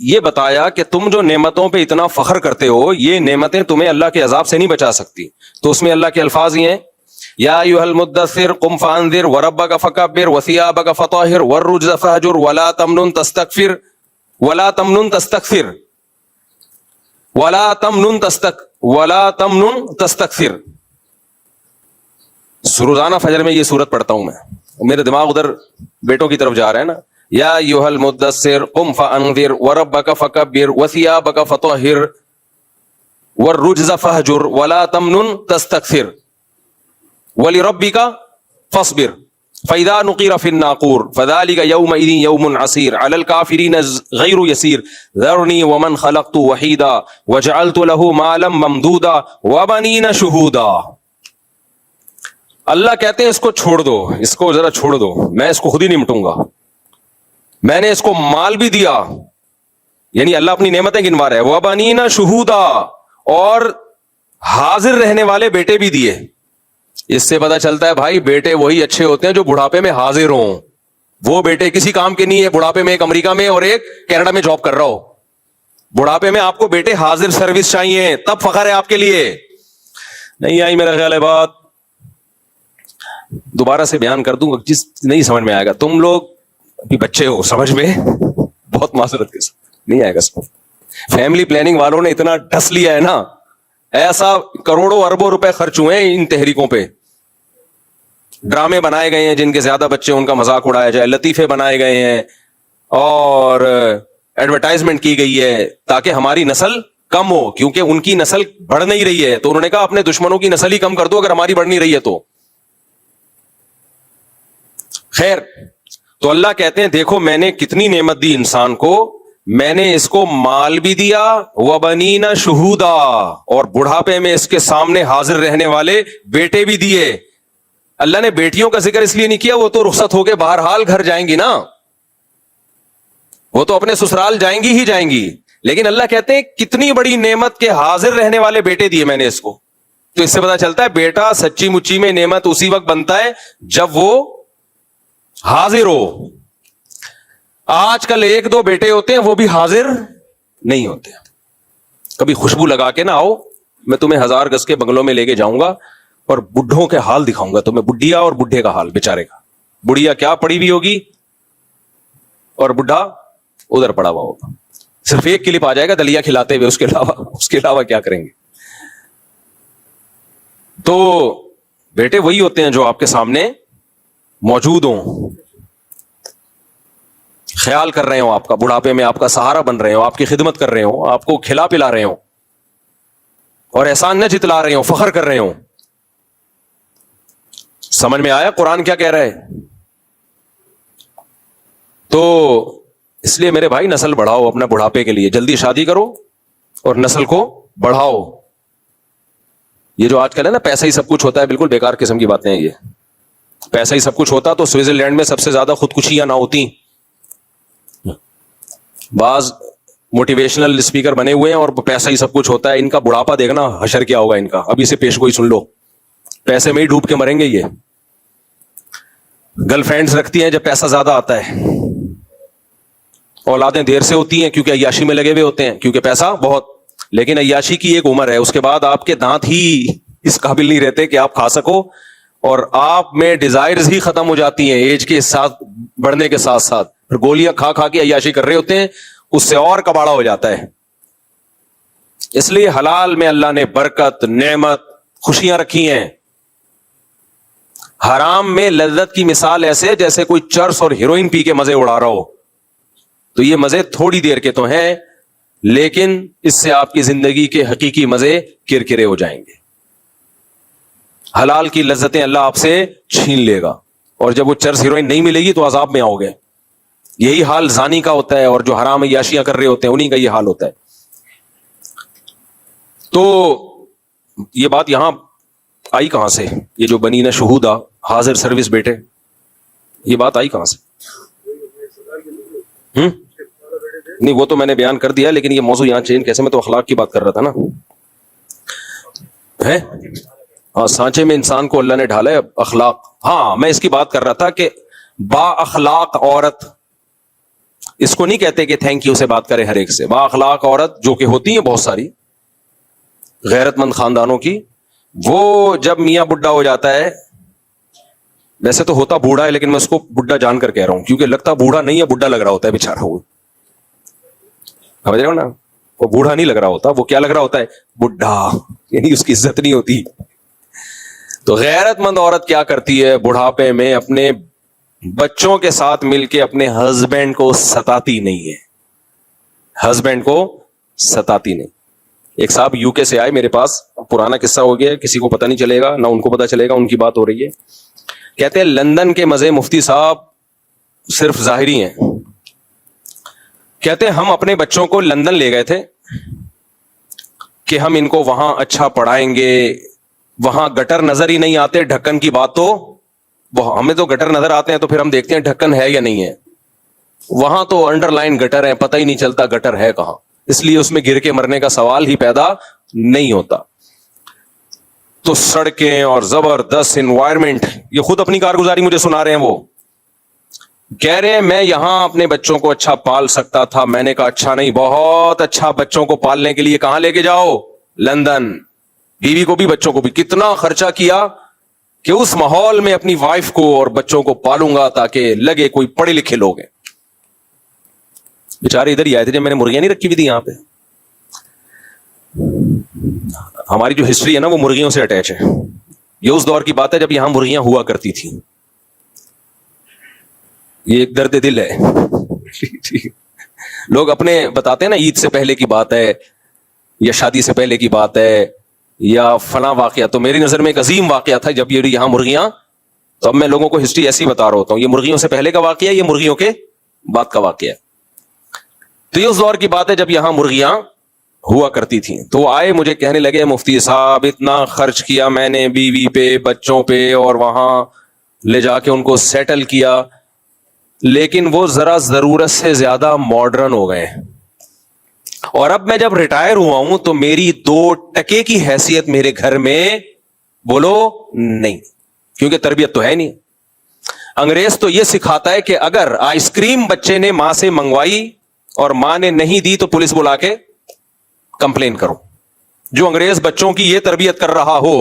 یہ بتایا کہ تم جو نعمتوں پہ اتنا فخر کرتے ہو, یہ نعمتیں تمہیں اللہ کے عذاب سے نہیں بچا سکتی. تو اس میں اللہ کے الفاظ یہ ہیں, یا ایھا المدثر قم فانذر وربک فکبر وثیابک فطہر والرجز فہجر ولا تمنن تستکثر ولا تمنن تستکثر ولا تمنن تستکثر. روزانہ فجر میں یہ سورت پڑھتا ہوں میں, میرے دماغ ادھر بیٹوں کی طرف جا رہا ہے نا. یا ایھا المدثر قم فانذر وربک فکبر وثیابک فطہر والرجز فہجر ولا تمنن تستکثر وَلِرَبِّكَ فَاصْبِرْ فَإِذَا نُقِرَ فِي النَّاقُورِ فَذَلِكَ يَوْمَئِذٍ يَوْمٌ عَسِيرٌ عَلَى الْكَافِرِينَ غَيْرُ يَسِيرٌ ذَرْنِي وَمَنْ خَلَقْتُ وَحِيدًا وَجَعَلْتُ لَهُ مَالًا مَمْدُودًا وَبَنِينَ شُهُودًا. اللہ کہتے ہیں اس کو چھوڑ دو, اس کو ذرا چھوڑ دو, میں اس کو خود ہی نمٹوں گا. میں نے اس کو مال بھی دیا, یعنی اللہ اپنی نعمتیں گنوا رہا ہے. وَبَنِينَ شُهُودًا, اور حاضر رہنے والے بیٹے بھی دیے. اس سے پتا چلتا ہے بھائی بیٹے وہی اچھے ہوتے ہیں جو بڑھاپے میں حاضر ہوں. وہ بیٹے کسی کام کے نہیں ہے, بڑھاپے میں ایک امریکہ میں اور ایک کینیڈا میں جاب کر رہا ہو. بڑھاپے میں آپ کو بیٹے حاضر سروس چاہیے, تب فخر ہے آپ کے لیے. نہیں آئی میرا خیال ہے بات, دوبارہ سے بیان کر دوں گا, جس نہیں سمجھ میں آئے گا. تم لوگ ابھی بچے ہو, سمجھ میں بہت معذرت کے ساتھ نہیں آئے گا سمجھ. فیملی پلاننگ والوں نے اتنا ڈس لیا ہے نا, ایسا کروڑوں اربوں روپے خرچ ہوئے ہیں ان تحریکوں پہ. ڈرامے بنائے گئے ہیں جن کے زیادہ بچے ان کا مذاق اڑایا جائے, لطیفے بنائے گئے ہیں, اور ایڈورٹائزمنٹ کی گئی ہے تاکہ ہماری نسل کم ہو, کیونکہ ان کی نسل بڑھ نہیں رہی ہے. تو انہوں نے کہا اپنے دشمنوں کی نسل ہی کم کر دو اگر ہماری بڑھ نہیں رہی ہے تو. خیر, تو اللہ کہتے ہیں دیکھو میں نے کتنی نعمت دی انسان کو, میں نے اس کو مال بھی دیا, وَبَنِينَ شُهُودًا, اور بڑھاپے میں اس کے سامنے حاضر رہنے والے بیٹے بھی دیے. اللہ نے بیٹیوں کا ذکر اس لیے نہیں کیا, وہ تو رخصت ہو کے بہرحال گھر جائیں گی نا, وہ تو اپنے سسرال جائیں گی ہی جائیں گی. لیکن اللہ کہتے ہیں کتنی بڑی نعمت کے حاضر رہنے والے بیٹے دیے میں نے اس کو. تو اس سے پتا چلتا ہے بیٹا سچی مچی میں نعمت اسی وقت بنتا ہے جب وہ حاضر ہو. آج کل ایک دو بیٹے ہوتے ہیں وہ بھی حاضر نہیں ہوتے. کبھی خوشبو لگا کے نہ آؤ, میں تمہیں 1000 گز کے بنگلوں میں لے کے جاؤں گا اور بڈھوں کے حال دکھاؤں گا تمہیں, بڈھیا اور بڈھے کا حال بیچارے کا. بڑھیا کیا پڑی ہوئی ہوگی اور بڈھا ادھر پڑا ہوا ہوگا. صرف ایک کلپ آ جائے گا دلیا کھلاتے ہوئے, اس کے علاوہ کیا کریں گے. تو بیٹے وہی ہوتے ہیں جو آپ کے سامنے موجود ہوں, خیال کر رہے ہوں آپ کا, بڑھاپے میں آپ کا سہارا بن رہے ہوں, آپ کی خدمت کر رہے ہوں, آپ کو کھلا پلا رہے ہوں, اور احسان نہ جتلا رہے ہوں, فخر کر رہے ہوں. سمجھ میں آیا قرآن کیا کہہ رہا ہے؟ تو اس لیے میرے بھائی نسل بڑھاؤ اپنا بڑھاپے کے لیے, جلدی شادی کرو اور نسل کو بڑھاؤ. یہ جو آج کل ہے نا پیسہ ہی سب کچھ ہوتا ہے, بالکل بیکار قسم کی باتیں ہیں یہ. پیسہ ہی سب کچھ ہوتا تو سوئٹزرلینڈ میں سب سے زیادہ خودکشیاں نہ ہوتی. بعض موٹیویشنل اسپیکر بنے ہوئے ہیں اور پیسہ ہی سب کچھ ہوتا ہے. ان کا بڑھاپا دیکھنا حشر کیا ہوگا ان کا, ابھی سے پیش گوئی سن لو. پیسے میں ہی ڈوب کے مریں گے یہ. گرل فرینڈز رکھتی ہیں جب پیسہ زیادہ آتا ہے, اولادیں دیر سے ہوتی ہیں کیونکہ عیاشی میں لگے ہوئے ہوتے ہیں, کیونکہ پیسہ بہت. لیکن عیاشی کی ایک عمر ہے, اس کے بعد آپ کے دانت ہی اس قابل نہیں رہتے کہ آپ کھا سکو, اور آپ میں ڈیزائرز ہی ختم ہو جاتی ہیں ایج کے ساتھ بڑھنے کے ساتھ ساتھ. پھر گولیاں کھا کھا کے عیاشی کر رہے ہوتے ہیں, اس سے اور کباڑا ہو جاتا ہے. اس لیے حلال میں اللہ نے برکت, نعمت, خوشیاں رکھی ہیں. حرام میں لذت کی مثال ایسے جیسے کوئی چرس اور ہیروئن پی کے مزے اڑا رہا ہو. تو یہ مزے تھوڑی دیر کے تو ہیں, لیکن اس سے آپ کی زندگی کے حقیقی مزے کرکرے ہو جائیں گے. حلال کی لذتیں اللہ آپ سے چھین لے گا, اور جب وہ چرس ہیروئن نہیں ملے گی تو عذاب میں آؤ گے. یہی حال زانی کا ہوتا ہے, اور جو حرام عیاشیاں کر رہے ہوتے ہیں انہیں کا یہ حال ہوتا ہے. تو یہ بات یہاں آئی کہاں سے؟ یہ جو بنی نہ شہودہ حاضر سروس بیٹے, یہ بات آئی کہاں سے؟ نہیں وہ تو میں نے بیان کر دیا, لیکن یہ موضوع یہاں چینج کیسے؟ میں تو اخلاق کی بات کر رہا تھا نا. ہے ہاں, سانچے میں انسان کو اللہ نے ڈھالا ہے اخلاق. ہاں میں اس کی بات کر رہا تھا کہ با اخلاق عورت, اس کو نہیں کہتے کہ تھینک یو سے بات کرے ہر ایک سے. با اخلاق عورت جو کہ ہوتی ہیں بہت ساری غیرت مند خاندانوں کی, وہ جب میاں بڈھا ہو جاتا ہے, ویسے تو ہوتا بوڑھا ہے لیکن میں اس کو بڈھا جان کر کہہ رہا ہوں کیونکہ لگتا بوڑھا نہیں ہے, بڈھا لگ رہا ہوتا ہے بیچارہ. وہ سمجھ رہے ہو نا, وہ بوڑھا نہیں لگ رہا ہوتا, وہ کیا لگ رہا ہوتا ہے؟ بڈھا, یعنی اس کی عزت نہیں ہوتی. تو غیرت مند عورت کیا کرتی ہے بڑھاپے میں؟ اپنے بچوں کے ساتھ مل کے اپنے ہسبینڈ کو ستاتی نہیں ہے, ہسبینڈ کو ستاتی نہیں. ایک صاحب یو کے سے آئے میرے پاس, پرانا قصہ ہو گیا, کسی کو پتہ نہیں چلے گا, نہ ان کو پتہ چلے گا, ان کی بات ہو رہی ہے. کہتے ہیں لندن کے مزے مفتی صاحب صرف ظاہری ہیں. کہتے ہیں ہم اپنے بچوں کو لندن لے گئے تھے کہ ہم ان کو وہاں اچھا پڑھائیں گے. وہاں گٹر نظر ہی نہیں آتے, ڈھکن کی بات تو ہمیں تو گٹر نظر آتے ہیں تو پھر ہم دیکھتے ہیں ڈھکن ہے یا نہیں ہے. وہاں تو انڈر لائن گٹر ہے, پتہ ہی نہیں چلتا گٹر ہے کہاں, اس لیے اس میں گر کے مرنے کا سوال ہی پیدا نہیں ہوتا. تو سڑکیں اور زبردست انوائرمنٹ, یہ خود اپنی کارگزاری مجھے سنا رہے ہیں. وہ کہہ رہے ہیں میں یہاں اپنے بچوں کو اچھا پال سکتا تھا. میں نے کہا اچھا نہیں, بہت اچھا. بچوں کو پالنے کے لیے کہاں لے کے جاؤ؟ لندن. بیوی کو بھی بچوں کو بھی. کتنا خرچہ کیا کہ اس ماحول میں اپنی وائف کو اور بچوں کو پالوں گا تاکہ لگے کوئی پڑھے لکھے لوگ ہیں. بیچارے ادھر ہی آئے تھے جب میں نے مرغیاں نہیں رکھی ہوئی تھی یہاں پہ. ہماری جو ہسٹری ہے نا وہ مرغیوں سے اٹیچ ہے. یہ اس دور کی بات ہے جب یہاں مرغیاں ہوا کرتی تھیں. یہ ایک درد دل ہے. لوگ اپنے بتاتے ہیں نا عید سے پہلے کی بات ہے یا شادی سے پہلے کی بات ہے یا فلاں واقعہ. تو میری نظر میں ایک عظیم واقعہ تھا جب یہ یہاں مرغیاں, تو اب میں لوگوں کو ہسٹری ایسی بتا رہا ہوتا ہوں. یہ مرغیوں سے پہلے کا واقعہ ہے, یہ مرغیوں کے بعد کا واقعہ ہے. تو یہ اس دور کی بات ہے جب یہاں مرغیاں ہوا کرتی تھیں. تو وہ آئے مجھے کہنے لگے مفتی صاحب اتنا خرچ کیا میں نے بیوی پہ, بچوں پہ, اور وہاں لے جا کے ان کو سیٹل کیا, لیکن وہ ذرا ضرورت سے زیادہ ماڈرن ہو گئے. اور اب میں جب ریٹائر ہوا ہوں تو میری 2 ٹکے کی حیثیت میرے گھر میں بولو نہیں, کیونکہ تربیت تو ہے نہیں. انگریز تو یہ سکھاتا ہے کہ اگر آئس کریم بچے نے ماں سے منگوائی اور ماں نے نہیں دی تو پولیس بلا کے کمپلین کرو. جو انگریز بچوں کی یہ تربیت کر رہا ہو,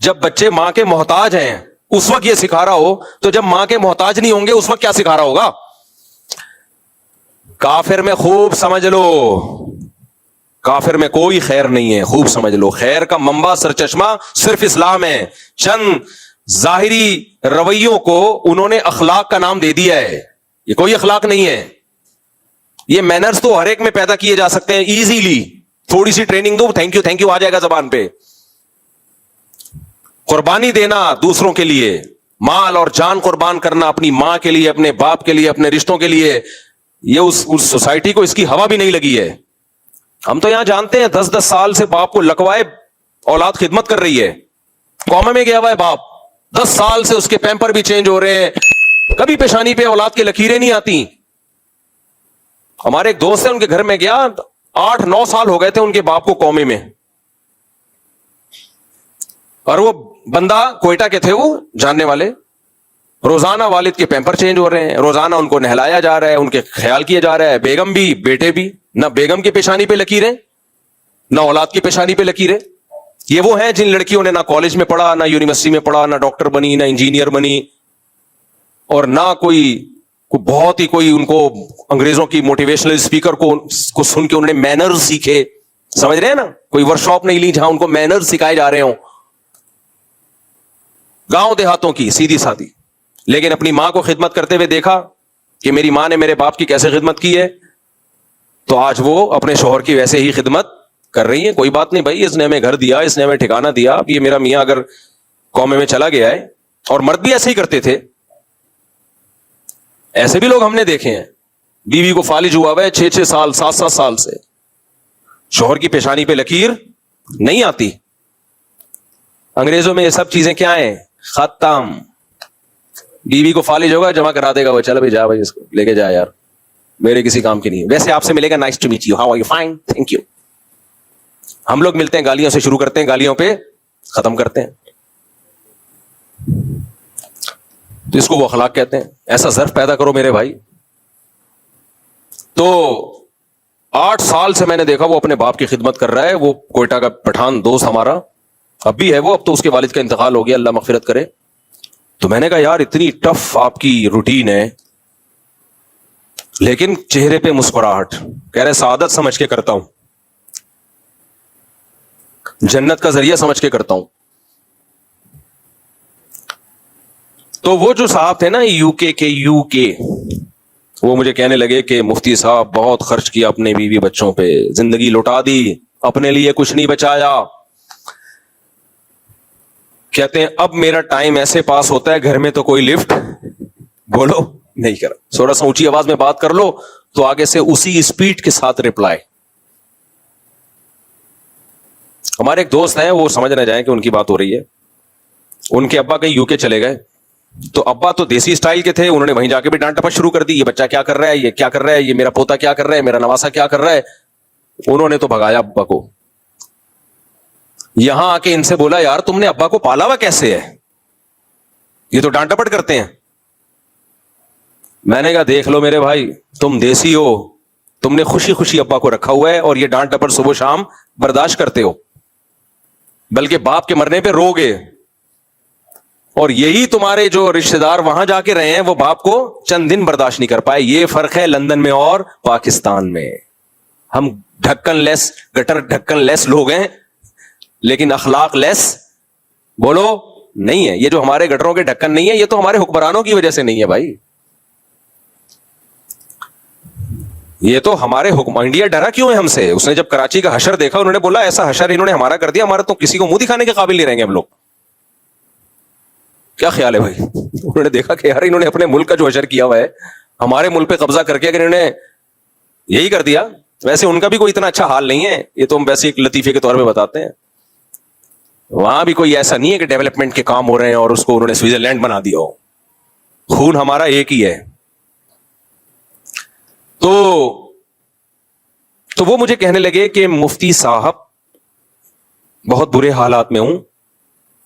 جب بچے ماں کے محتاج ہیں اس وقت یہ سکھا رہا ہو, تو جب ماں کے محتاج نہیں ہوں گے اس وقت کیا سکھا رہا ہوگا؟ کافر میں خوب سمجھ لو، کافر میں کوئی خیر نہیں ہے، خوب سمجھ لو، خیر کا منبع سرچشمہ صرف اسلام ہے. چند ظاہری رویوں کو انہوں نے اخلاق کا نام دے دیا ہے، یہ کوئی اخلاق نہیں ہے. یہ مینرز تو ہر ایک میں پیدا کیے جا سکتے ہیں ایزیلی، تھوڑی سی ٹریننگ دو، تھینک یو آ جائے گا زبان پہ. قربانی دینا دوسروں کے لیے، مال اور جان قربان کرنا اپنی ماں کے لیے، اپنے باپ کے لیے، اپنے رشتوں کے لیے، یہ اس سوسائٹی کو اس کی ہوا بھی نہیں لگی ہے. ہم تو یہاں جانتے ہیں 10 سال سے باپ کو لکوائے اولاد خدمت کر رہی ہے، قوم میں گیا ہوا ہے باپ، 10 سال سے اس کے پیمپر بھی چینج ہو رہے ہیں، کبھی پیشانی پہ اولاد کی لکیریں نہیں آتی. ہمارے ایک دوست ہیں، ان کے گھر میں گیا، 8-9 سال ہو گئے تھے ان کے باپ کو قومے میں، اور وہ بندہ کوئٹہ کے تھے، وہ جاننے والے، روزانہ والد کے پیمپر چینج ہو رہے ہیں، روزانہ ان کو نہلایا جا رہا ہے، ان کے خیال کیا جا رہا ہے، بیگم بھی بیٹے بھی، نہ بیگم کی پیشانی پہ لکیریں نہ اولاد کی پیشانی پہ لکیریں. یہ وہ ہیں جن لڑکیوں نے نہ کالج میں پڑھا، نہ یونیورسٹی میں پڑھا، نہ ڈاکٹر بنی، نہ انجینئر بنی، اور نہ کوئی بہت ہی کوئی ان کو انگریزوں کی موٹیویشنل اسپیکر کو سن کے انہوں نے مینرز سیکھے. سمجھ رہے ہیں نا، کوئی ورکشاپ نہیں لی جہاں ان کو مینرز سکھائے جا رہے ہوں. گاؤں دیہاتوں کی سیدھی سادھی، لیکن اپنی ماں کو خدمت کرتے ہوئے دیکھا کہ میری ماں نے میرے باپ کی کیسے خدمت کی ہے، تو آج وہ اپنے شوہر کی ویسے ہی خدمت کر رہی ہیں. کوئی بات نہیں بھائی، اس نے ہمیں گھر دیا، اس نے ہمیں ٹھکانہ دیا، اب یہ میرا میاں اگر قومے میں چلا گیا ہے، اور مرد بھی ایسے ہی کرتے تھے، ایسے بھی لوگ ہم نے دیکھے ہیں، بیوی کو فالج ہوا ہوا ہے 6 سال 7 سال سے، شوہر کی پیشانی پہ لکیر نہیں آتی. انگریزوں میں یہ سب چیزیں کیا ہیں؟ ختم. بیوی کو فالج ہوگا، جمع کرا دے گا وہ، چل بھائی جا بھائی، اس کو لے کے جا یار، میرے کسی کام کی نہیں ہے. ویسے آپ سے ملے گا، nice to meet you, how are you, fine, thank you. ہم لوگ ملتے ہیں گالیوں سے شروع کرتے ہیں، گالیوں پہ ختم کرتے ہیں. تو اس کو وہ اخلاق کہتے ہیں. ایسا ظرف پیدا کرو میرے بھائی. تو 8 سال سے میں نے دیکھا وہ اپنے باپ کی خدمت کر رہا ہے. وہ کوئٹہ کا پٹھان دوست ہمارا اب بھی ہے، وہ اب تو اس کے والد کا انتقال ہو گیا، اللہ مغفرت کرے. تو میں نے کہا یار اتنی ٹف آپ کی روٹین ہے، لیکن چہرے پہ مسکراہٹ. کہہ رہے سعادت سمجھ کے کرتا ہوں، جنت کا ذریعہ سمجھ کے کرتا ہوں. تو وہ جو صاحب تھے نا یو کے وہ مجھے کہنے لگے کہ مفتی صاحب بہت خرچ کیا اپنے بیوی بچوں پہ، زندگی لوٹا دی، اپنے لیے کچھ نہیں بچایا. کہتے ہیں اب میرا ٹائم ایسے پاس ہوتا ہے گھر میں تو کوئی لفٹ بولو نہیں کرا، تھوڑا سا اونچی آواز میں بات کر لو تو آگے سے اسی اسپیڈ کے ساتھ ریپلائی. ہمارے ایک دوست ہیں، وہ سمجھ نہ جائیں کہ ان کی بات ہو رہی ہے. ان کے ابا کہیں یو کے چلے گئے، تو ابا تو دیسی سٹائل کے تھے، انہوں نے وہیں جا کے بھی ڈانٹ ٹپٹ شروع کر دی، یہ بچہ کیا کر رہا ہے، یہ کیا کر رہا ہے، یہ میرا پوتا کیا کر رہا ہے، میرا نواسا کیا کر رہا ہے. انہوں نے تو بھگایا ابا کو. یہاں آ کے ان سے بولا یار تم نے ابا کو پالا ہوا کیسے ہے، یہ تو ڈانٹ ٹپٹ کرتے ہیں. میں نے کہا دیکھ لو میرے بھائی، تم دیسی ہو، تم نے خوشی خوشی ابا کو رکھا ہوا ہے، اور یہ ڈانٹ ٹپٹ صبح شام برداشت کرتے ہو، بلکہ باپ کے مرنے پہ رو گے. اور یہی تمہارے جو رشتہ دار وہاں جا کے رہے ہیں، وہ باپ کو چند دن برداشت نہیں کر پائے. یہ فرق ہے لندن میں اور پاکستان میں. ہم ڈھکن لیس، گٹر ڈھکن لیس لوگ ہیں، لیکن اخلاق لیس بولو نہیں ہے. یہ جو ہمارے گٹروں کے ڈھکن نہیں ہے، یہ تو ہمارے حکمرانوں کی وجہ سے نہیں ہے بھائی. یہ تو ہمارے انڈیا ڈرا کیوں ہے ہم سے؟ اس نے جب کراچی کا حشر دیکھا، انہوں نے بولا ایسا حشر انہوں نے ہمارا کر دیا، ہمارا تو کسی کو منہ دکھانے کے قابل نہیں رہیں گے ہم لوگ. کیا خیال ہے بھائی؟ انہوں نے دیکھا کہ یار انہوں نے اپنے ملک کا جو حشر کیا ہوا ہے، ہمارے ملک پہ قبضہ کر کے اگر انہوں نے یہی کر دیا. ویسے ان کا بھی کوئی اتنا اچھا حال نہیں ہے، یہ تو ہم ویسے ایک لطیفے کے طور پہ بتاتے ہیں. وہاں بھی کوئی ایسا نہیں ہے کہ ڈیولپمنٹ کے کام ہو رہے ہیں اور اس کو انہوں نے سوئٹزرلینڈ بنا دیا ہو. خون ہمارا ایک ہی ہے. تو وہ مجھے کہنے لگے کہ مفتی صاحب بہت برے حالات میں ہوں،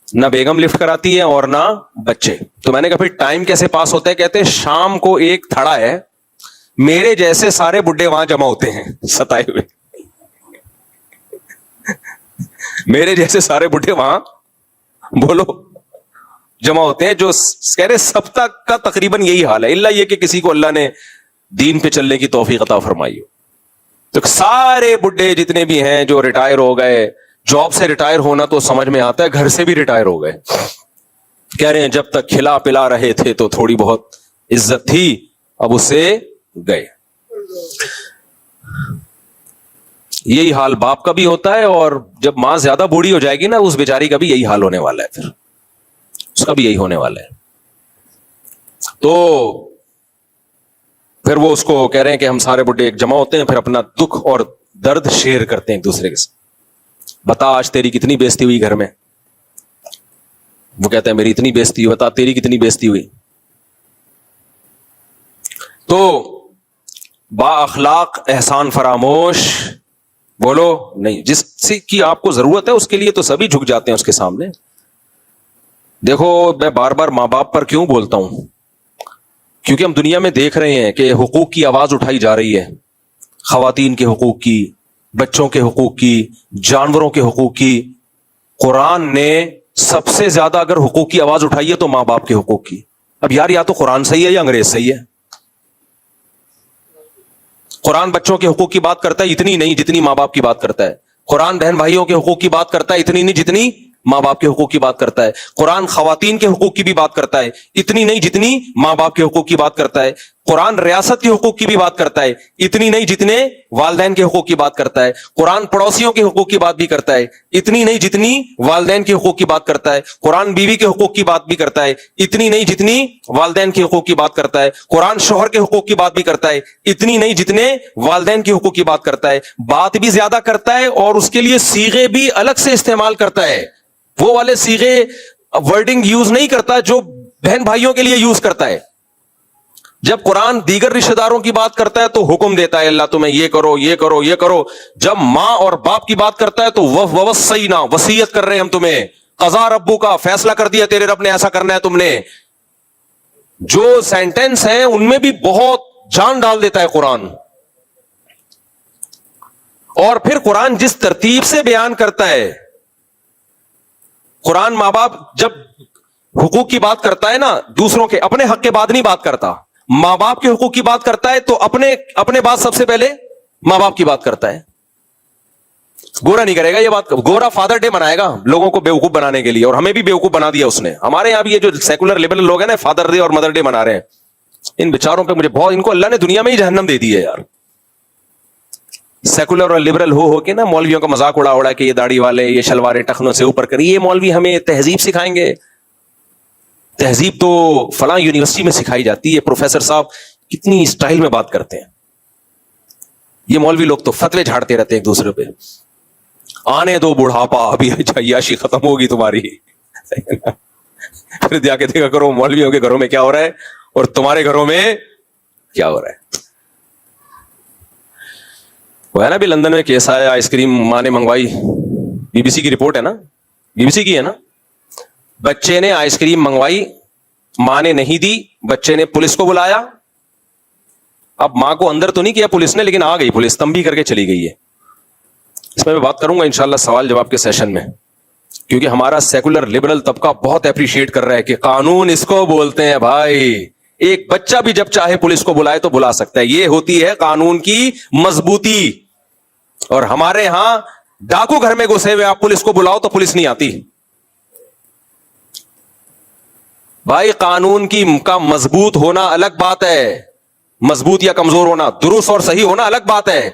نہ بیگم لفٹ کراتی ہے اور نہ بچے. تو میں نے کہا پھر ٹائم کیسے پاس ہوتا ہے؟ کہتے ہیں شام کو ایک تھڑا ہے، میرے جیسے سارے بڈھے وہاں جمع ہوتے ہیں ستائے ہوئے. میرے جیسے سارے بڈھے وہاں بولو جمع ہوتے ہیں، جو کہہ رہے سب تک کا تقریباً یہی حال ہے، الا یہ کہ کسی کو اللہ نے دین پہ چلنے کی توفیق عطا فرمائی ہو. تو سارے بڈھے جتنے بھی ہیں جو ریٹائر ہو گئے, جاب سے ریٹائر ہونا تو سمجھ میں آتا ہے, گھر سے بھی ریٹائر ہو گئے, کہہ رہے ہیں جب تک کھلا پلا رہے تھے تو تھوڑی بہت عزت تھی, اب اسے گئے. یہی حال باپ کا بھی ہوتا ہے, اور جب ماں زیادہ بوڑھی ہو جائے گی نا, اس بیچاری کا بھی یہی حال ہونے والا ہے, پھر اس کا بھی یہی ہونے والا ہے. تو پھر وہ اس کو کہہ رہے ہیں کہ ہم سارے بڈھے ایک جمع ہوتے ہیں, پھر اپنا دکھ اور درد شیئر کرتے ہیں ایک دوسرے کے ساتھ. بتا آج تیری کتنی بےزتی ہوئی گھر میں, وہ کہتے ہیں میری اتنی بےزتی ہوئی, بتا تیری کتنی بےزتی ہوئی. تو با اخلاق احسان فراموش بولو نہیں, جس سے کی آپ کو ضرورت ہے اس کے لیے تو سبھی جھک جاتے ہیں اس کے سامنے. دیکھو میں بار بار ماں باپ پر کیوں بولتا ہوں, کیونکہ ہم دنیا میں دیکھ رہے ہیں کہ حقوق کی آواز اٹھائی جا رہی ہے, خواتین کے حقوق کی, بچوں کے حقوق کی, جانوروں کے حقوق کی. قرآن نے سب سے زیادہ اگر حقوق کی آواز اٹھائی ہے تو ماں باپ کے حقوق کی. اب یار یا تو قرآن صحیح ہے یا انگریز صحیح ہے. قرآن بچوں کے حقوق کی بات کرتا ہے اتنی نہیں جتنی ماں باپ کی بات کرتا ہے. قرآن بہن بھائیوں کے حقوق کی بات کرتا ہے اتنی نہیں جتنی ماں باپ کے حقوق کی بات کرتا ہے. قرآن خواتین کے حقوق کی بھی بات کرتا ہے اتنی نہیں جتنی ماں باپ کے حقوق کی بات کرتا ہے. قرآن ریاست کے حقوق کی بھی بات کرتا ہے اتنی نہیں جتنے والدین کے حقوق کی بات کرتا ہے. قرآن پڑوسیوں کے حقوق کی بات بھی کرتا ہے اتنی نہیں جتنی والدین کے حقوق کی بات کرتا ہے. قرآن بیوی کے حقوق کی بات بھی کرتا ہے اتنی نہیں جتنی والدین کے حقوق کی بات کرتا ہے. قرآن شوہر کے حقوق کی بات بھی کرتا ہے اتنی نہیں جتنے والدین کے حقوق کی بات کرتا ہے. بات بھی زیادہ کرتا ہے اور اس کے لیے صیغے بھی الگ سے استعمال کرتا ہے. وہ والے صیغے ورڈنگ یوز نہیں کرتا جو بہن بھائیوں کے لیے یوز کرتا ہے. جب قرآن دیگر رشتہ داروں کی بات کرتا ہے تو حکم دیتا ہے اللہ تمہیں یہ کرو یہ کرو یہ کرو. جب ماں اور باپ کی بات کرتا ہے تو وصینا وصیت کر رہے ہیں ہم تمہیں, قضا ربو کا فیصلہ کر دیا تیرے رب نے ایسا کرنا ہے تم نے. جو سینٹینس ہیں ان میں بھی بہت جان ڈال دیتا ہے قرآن. اور پھر قرآن جس ترتیب سے بیان کرتا ہے, قرآن ماں باپ جب حقوق کی بات کرتا ہے نا, دوسروں کے اپنے حق کے بعد نہیں بات کرتا. ماں باپ کے حقوق کی بات کرتا ہے تو اپنے بعد سب سے پہلے ماں باپ کی بات کرتا ہے. گورا نہیں کرے گا یہ بات, گورا فادر ڈے منائے گا لوگوں کو بیوقوف بنانے کے لیے, اور ہمیں بھی بیوقوف بنا دیا اس نے. ہمارے یہاں بھی یہ جو سیکولر لبرل لوگ ہیں نا, فادر ڈے اور مدر ڈے منا رہے ہیں. ان بیچاروں پہ مجھے بہت, ان کو اللہ نے دنیا میں ہی جہنم دے دی ہے یار. سیکولر اور لبرل ہو کے نا مولویوں کا مذاق اڑا کہ یہ داڑھی والے, یہ شلواریں ٹخنوں سے اوپر کر, یہ مولوی ہمیں تہذیب سکھائیں گے. تہذیب تو فلاں یونیورسٹی میں سکھائی جاتی ہے, پروفیسر صاحب کتنی اسٹائل میں بات کرتے ہیں. یہ مولوی لوگ تو فتوے جھاڑتے رہتے ہیں ایک دوسرے پہ. آنے دو بڑھاپا, ابھی عیاشی ختم ہوگی تمہاری. پھر جا کے دیکھا کرو مولویوں کے گھروں میں کیا ہو رہا ہے اور تمہارے گھروں میں کیا ہو رہا ہے. وہ ہے نا بھی لندن میں کیس آیا, آئس کریم ماں نے منگوائی, بی بی سی کی رپورٹ ہے نا, بی بی سی کی ہے نا. بچے نے آئس کریم منگوائی, ماں نے نہیں دی, بچے نے پولیس کو بلایا. اب ماں کو اندر تو نہیں کیا پولیس نے, لیکن آ گئی پولیس, تنبیہ کر کے چلی گئی ہے. اس میں بات کروں گا انشاءاللہ سوال جواب کے سیشن میں, کیونکہ ہمارا سیکولر لبرل طبقہ بہت اپریشیٹ کر رہا ہے کہ قانون اس کو بولتے ہیں بھائی. ایک بچہ بھی جب چاہے پولیس کو بلائے تو بلا سکتا ہے, یہ ہوتی ہے قانون کی مضبوطی. اور ہمارے ہاں ڈاکو گھر میں گھسے ہوئے آپ پولیس کو بلاؤ تو پولیس نہیں آتی. بھائی قانون کی کا مضبوط ہونا الگ بات ہے, مضبوط یا کمزور ہونا, درست اور صحیح ہونا الگ بات ہے.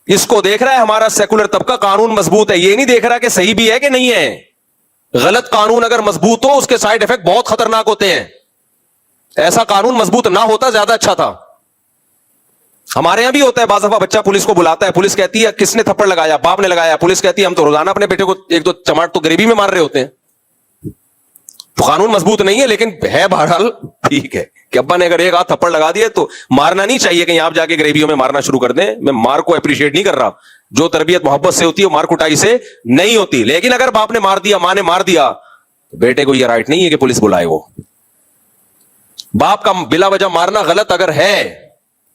اس کو دیکھ رہا ہے ہمارا سیکولر طبقہ قانون مضبوط ہے, یہ نہیں دیکھ رہا کہ صحیح بھی ہے کہ نہیں ہے. غلط قانون اگر مضبوط ہو اس کے سائیڈ افیکٹ بہت خطرناک ہوتے ہیں. ایسا قانون مضبوط نہ ہوتا زیادہ اچھا تھا. ہمارے یہاں بھی ہوتا ہے بعض دفعہ بچہ پولیس کو بلاتا ہے, پولیس کہتی ہے کس نے تھپڑ لگایا, باپ نے لگایا. پولیس کہتی ہے ہم تو روزانہ اپنے بیٹے کو ایک دو چماٹ تو گریوی میں مار رہے ہوتے ہیں. تو قانون مضبوط نہیں ہے لیکن ہے بہرحال ٹھیک ہے کہ ابا نے اگر ایک ہاتھ تھپڑ لگا دیا تو مارنا نہیں چاہیے کہ آپ جا کے گریویوں میں مارنا شروع کر دیں. میں مار کو اپریشیٹ نہیں کر رہا, جو تربیت محبت سے ہوتی ہے وہ مار کٹائی سے نہیں ہوتی. لیکن اگر باپ نے مار دیا, ماں نے مار دیا, بیٹے کو یہ رائٹ نہیں ہے کہ پولیس بلائے. وہ باپ کا بلا وجہ مارنا غلط اگر ہے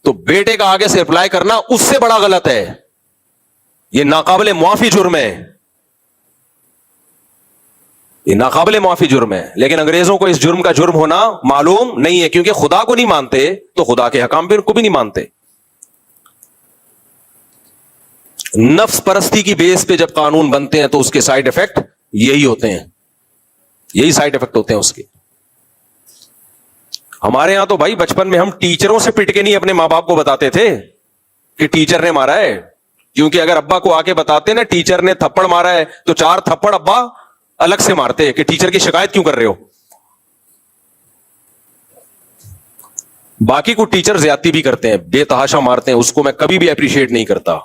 تو بیٹے کا آگے سے اپلائی کرنا اس سے بڑا غلط ہے. یہ ناقابل معافی جرم ہے. یہ ناقابل معافی جرم ہے، لیکن انگریزوں کو اس جرم کا جرم ہونا معلوم نہیں ہے، کیونکہ خدا کو نہیں مانتے تو خدا کے حکام کو بھی نہیں مانتے۔ نفس پرستی کی بیس پہ جب قانون بنتے ہیں تو اس کے سائیڈ افیکٹ یہی ہوتے ہیں، یہی سائیڈ افیکٹ ہوتے ہیں اس کے۔ ہمارے ہاں تو بھائی بچپن میں ہم ٹیچروں سے پٹ کے نہیں اپنے ماں باپ کو بتاتے تھے کہ ٹیچر نے مارا ہے، کیونکہ اگر ابا کو آ کے بتاتے نا ٹیچر نے تھپڑ مارا ہے تو 4 تھپڑ ابا الگ سے مارتے کہ ٹیچر کی شکایت کیوں کر رہے ہو۔ باقی کو ٹیچر زیادتی بھی کرتے ہیں، بے تحاشا مارتے ہیں، اس کو میں کبھی بھی اپریشیٹ نہیں کرتا،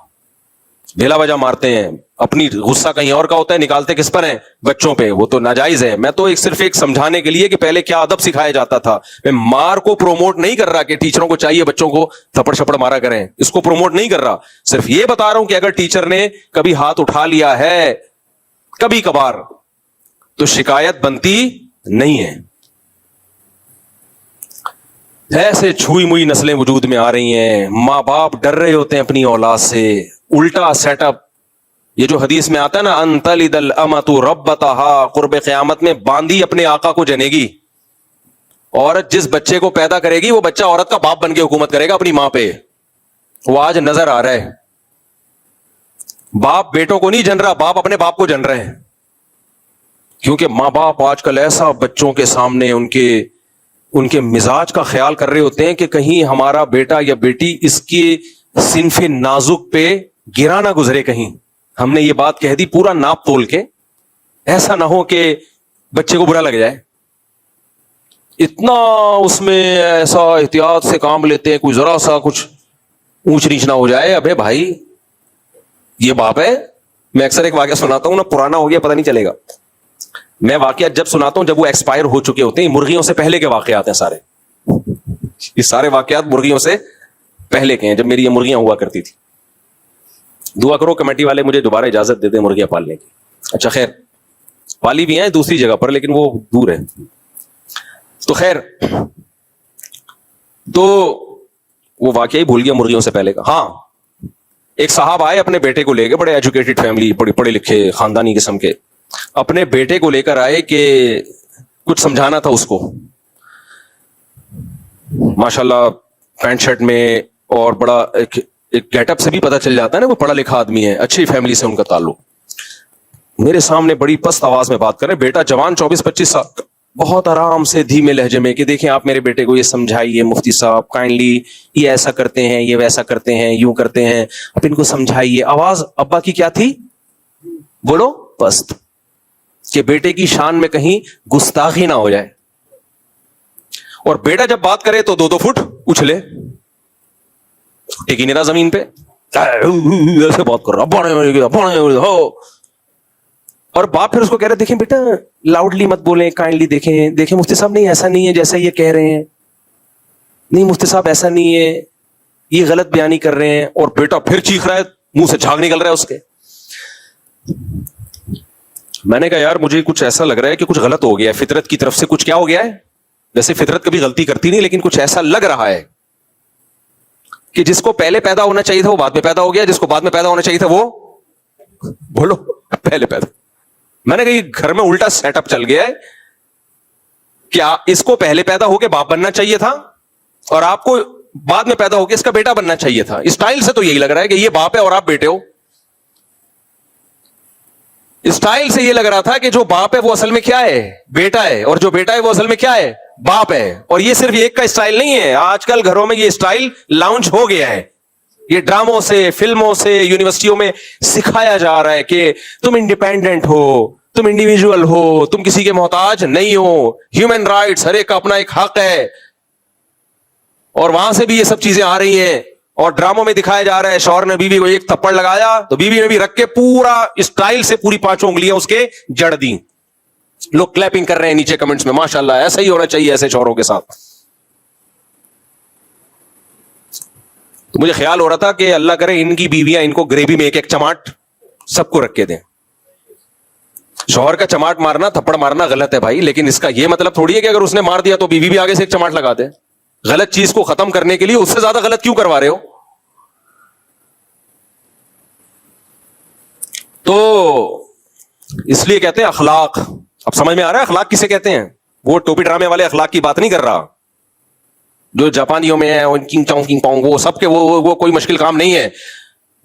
بلا وجہ مارتے ہیں، اپنی غصہ کہیں اور کا ہوتا ہے، نکالتے کس پر ہیں؟ بچوں پہ، وہ تو ناجائز ہے۔ میں تو صرف ایک سمجھانے کے لیے کہ پہلے کیا ادب سکھایا جاتا تھا، میں مار کو پروموٹ نہیں کر رہا کہ ٹیچروں کو چاہیے بچوں کو تھپڑ شپڑ مارا کریں، اس کو پروموٹ نہیں کر رہا، صرف یہ بتا رہا ہوں کہ اگر ٹیچر نے کبھی ہاتھ اٹھا لیا ہے کبھی کبھار تو شکایت بنتی نہیں ہے۔ ایسے چھوئی موئی نسلیں وجود میں آ رہی ہیں، ماں باپ ڈر رہے ہوتے ہیں اپنی اولاد سے، الٹا سیٹ اپ۔ یہ جو حدیث میں آتا ہے نا انتلد الامۃ ربتہا، قرب قیامت میں باندھی اپنے آقا کو جنے گی، عورت جس بچے کو پیدا کرے گی وہ بچہ عورت کا باپ بن کے حکومت کرے گا اپنی ماں پہ۔ وہ آج نظر آ رہا ہے، باپ بیٹوں کو نہیں جن رہا، باپ اپنے باپ کو جن رہے ہیں، کیونکہ ماں باپ آج کل ایسا بچوں کے سامنے ان کے مزاج کا خیال کر رہے ہوتے ہیں کہ کہیں ہمارا بیٹا یا بیٹی اس کی صنف نازک پہ گرا نہ گزرے، کہیں ہم نے یہ بات کہہ دی پورا ناپ تول کے، ایسا نہ ہو کہ بچے کو برا لگ جائے، اتنا اس میں ایسا احتیاط سے کام لیتے ہیں، کوئی ذرا سا کچھ اونچ نیچ نہ ہو جائے۔ ابے بھائی یہ باپ ہے۔ میں اکثر ایک واقعہ سناتا ہوں نا، پرانا ہو گیا پتہ نہیں چلے گا، میں واقعہ جب سناتا ہوں جب وہ ایکسپائر ہو چکے ہوتے ہیں، مرغیوں سے پہلے کے واقعات ہیں سارے، یہ سارے واقعات مرغیوں سے پہلے کے ہیں، جب میری یہ مرغیاں ہوا کرتی تھی۔ دعا کرو کمیٹی والے مجھے دوبارہ اجازت دے دیں مرغیاں پالنے کی۔ اچھا خیر، پالی بھی ہیں دوسری جگہ پر لیکن وہ دور ہے، تو خیر، تو وہ واقعی بھول گیا مرغیوں سے پہلے کا۔ ہاں، ایک صاحب آئے اپنے بیٹے کو لے کے، بڑے ایجوکیٹڈ فیملی، بڑے پڑھے لکھے خاندانی قسم کے، اپنے بیٹے کو لے کر آئے کہ کچھ سمجھانا تھا اس کو۔ ماشاءاللہ پینٹ شرٹ میں، اور بڑا ایک گیٹ اپ سے بھی پتہ چل جاتا ہے نا وہ پڑھا لکھا آدمی ہے، اچھی فیملی سے ان کا تعلق۔ میرے سامنے بڑی پست آواز میں بات کرے، بیٹا جوان 24-25 سال، بہت آرام سے دھیمے لہجے میں کہ دیکھیں آپ میرے بیٹے کو یہ سمجھائیے مفتی صاحب کائنڈلی، یہ ایسا کرتے ہیں، یہ ویسا کرتے ہیں، یوں کرتے ہیں، آپ ان کو سمجھائیے۔ آواز ابا کی کیا تھی؟ بولو، پست، کہ بیٹے کی شان میں کہیں گستاخی نہ ہو جائے۔ اور بیٹا جب بات کرے تو 2-2 فٹ اچھلے، ٹکی نہیں رہا زمین پہ، ایسے بات کر رہا، اور باپ پھر اس کو کہہ رہے دیکھیں بیٹا لاؤڈلی مت بولیں، کائنڈلی دیکھیں مفتی صاحب نہیں ایسا نہیں ہے جیسا یہ کہہ رہے ہیں، نہیں مفتی صاحب ایسا نہیں ہے، یہ غلط بیانی کر رہے ہیں۔ اور بیٹا پھر چیخ رہا ہے، منہ سے جھاگ نکل رہا ہے اس کے۔ میں نے کہا یار مجھے کچھ ایسا لگ رہا ہے کہ کچھ غلط ہو گیا ہے، فطرت کی طرف سے کچھ کیا ہو گیا ہے؟ ویسے فطرت کبھی غلطی کرتی نہیں، لیکن کچھ ایسا لگ رہا ہے کہ جس کو پہلے پیدا ہونا چاہیے تھا وہ بعد میں پیدا ہو گیا، جس کو بعد میں پیدا ہونا چاہیے تھا وہ بولو پہلے پیدا۔ میں نے کہا یہ گھر میں الٹا سیٹ اپ چل گیا ہے، کیا اس کو پہلے پیدا ہو کے باپ بننا چاہیے تھا اور آپ کو بعد میں پیدا ہو کے اس کا بیٹا بننا چاہیے تھا؟ اسٹائل سے تو یہی لگ رہا ہے کہ یہ باپ ہے اور آپ بیٹے ہو۔ اسٹائل سے یہ لگ رہا تھا کہ جو باپ ہے وہ اصل میں کیا ہے؟ بیٹا ہے، اور جو بیٹا ہے وہ اصل میں کیا ہے؟ باپ ہے۔ اور یہ صرف ایک کا اسٹائل نہیں ہے، آج کل گھروں میں یہ اسٹائل لانچ ہو گیا ہے، یہ ڈراموں سے، فلموں سے، یونیورسٹیوں میں سکھایا جا رہا ہے کہ تم انڈیپینڈنٹ ہو، تم انڈیویجول ہو، تم کسی کے محتاج نہیں ہو، ہیومن رائٹس، ہر ایک کا اپنا ایک حق ہے۔ اور وہاں سے بھی یہ سب چیزیں آ رہی ہیں، اور ڈراموں میں دکھایا جا رہا ہے شوہر نے بیوی کو ایک تھپڑ لگایا تو بیوی نے بھی رکھ کے پورا اسٹائل سے پوری 5 انگلیاں اس کے جڑ دی۔ لوگ کلیپنگ کر رہے ہیں نیچے کمنٹس میں، ماشاءاللہ ایسا ہی ہونا چاہیے ایسے شوہروں کے ساتھ۔ تو مجھے خیال ہو رہا تھا کہ اللہ کرے ان کی بیویاں ان کو گریوی میں ایک چماٹ سب کو رکھ کے دیں۔ شوہر کا چماٹ مارنا، تھپڑ مارنا غلط ہے بھائی، لیکن اس کا یہ مطلب تھوڑی ہے کہ اگر اس نے مار دیا تو بیوی بھی آگے سے ایک چماٹ لگا دے۔ غلط چیز کو ختم کرنے کے لیے اس سے زیادہ غلط کیوں کروا رہے ہو؟ تو اس لیے کہتے ہیں اخلاق، اب سمجھ میں آ رہا ہے اخلاق کسے کہتے ہیں؟ وہ ٹوپی ڈرامے والے اخلاق کی بات نہیں کر رہا جو جاپانیوں میں ہے، وہ سب کے وہ کوئی مشکل کام نہیں ہے.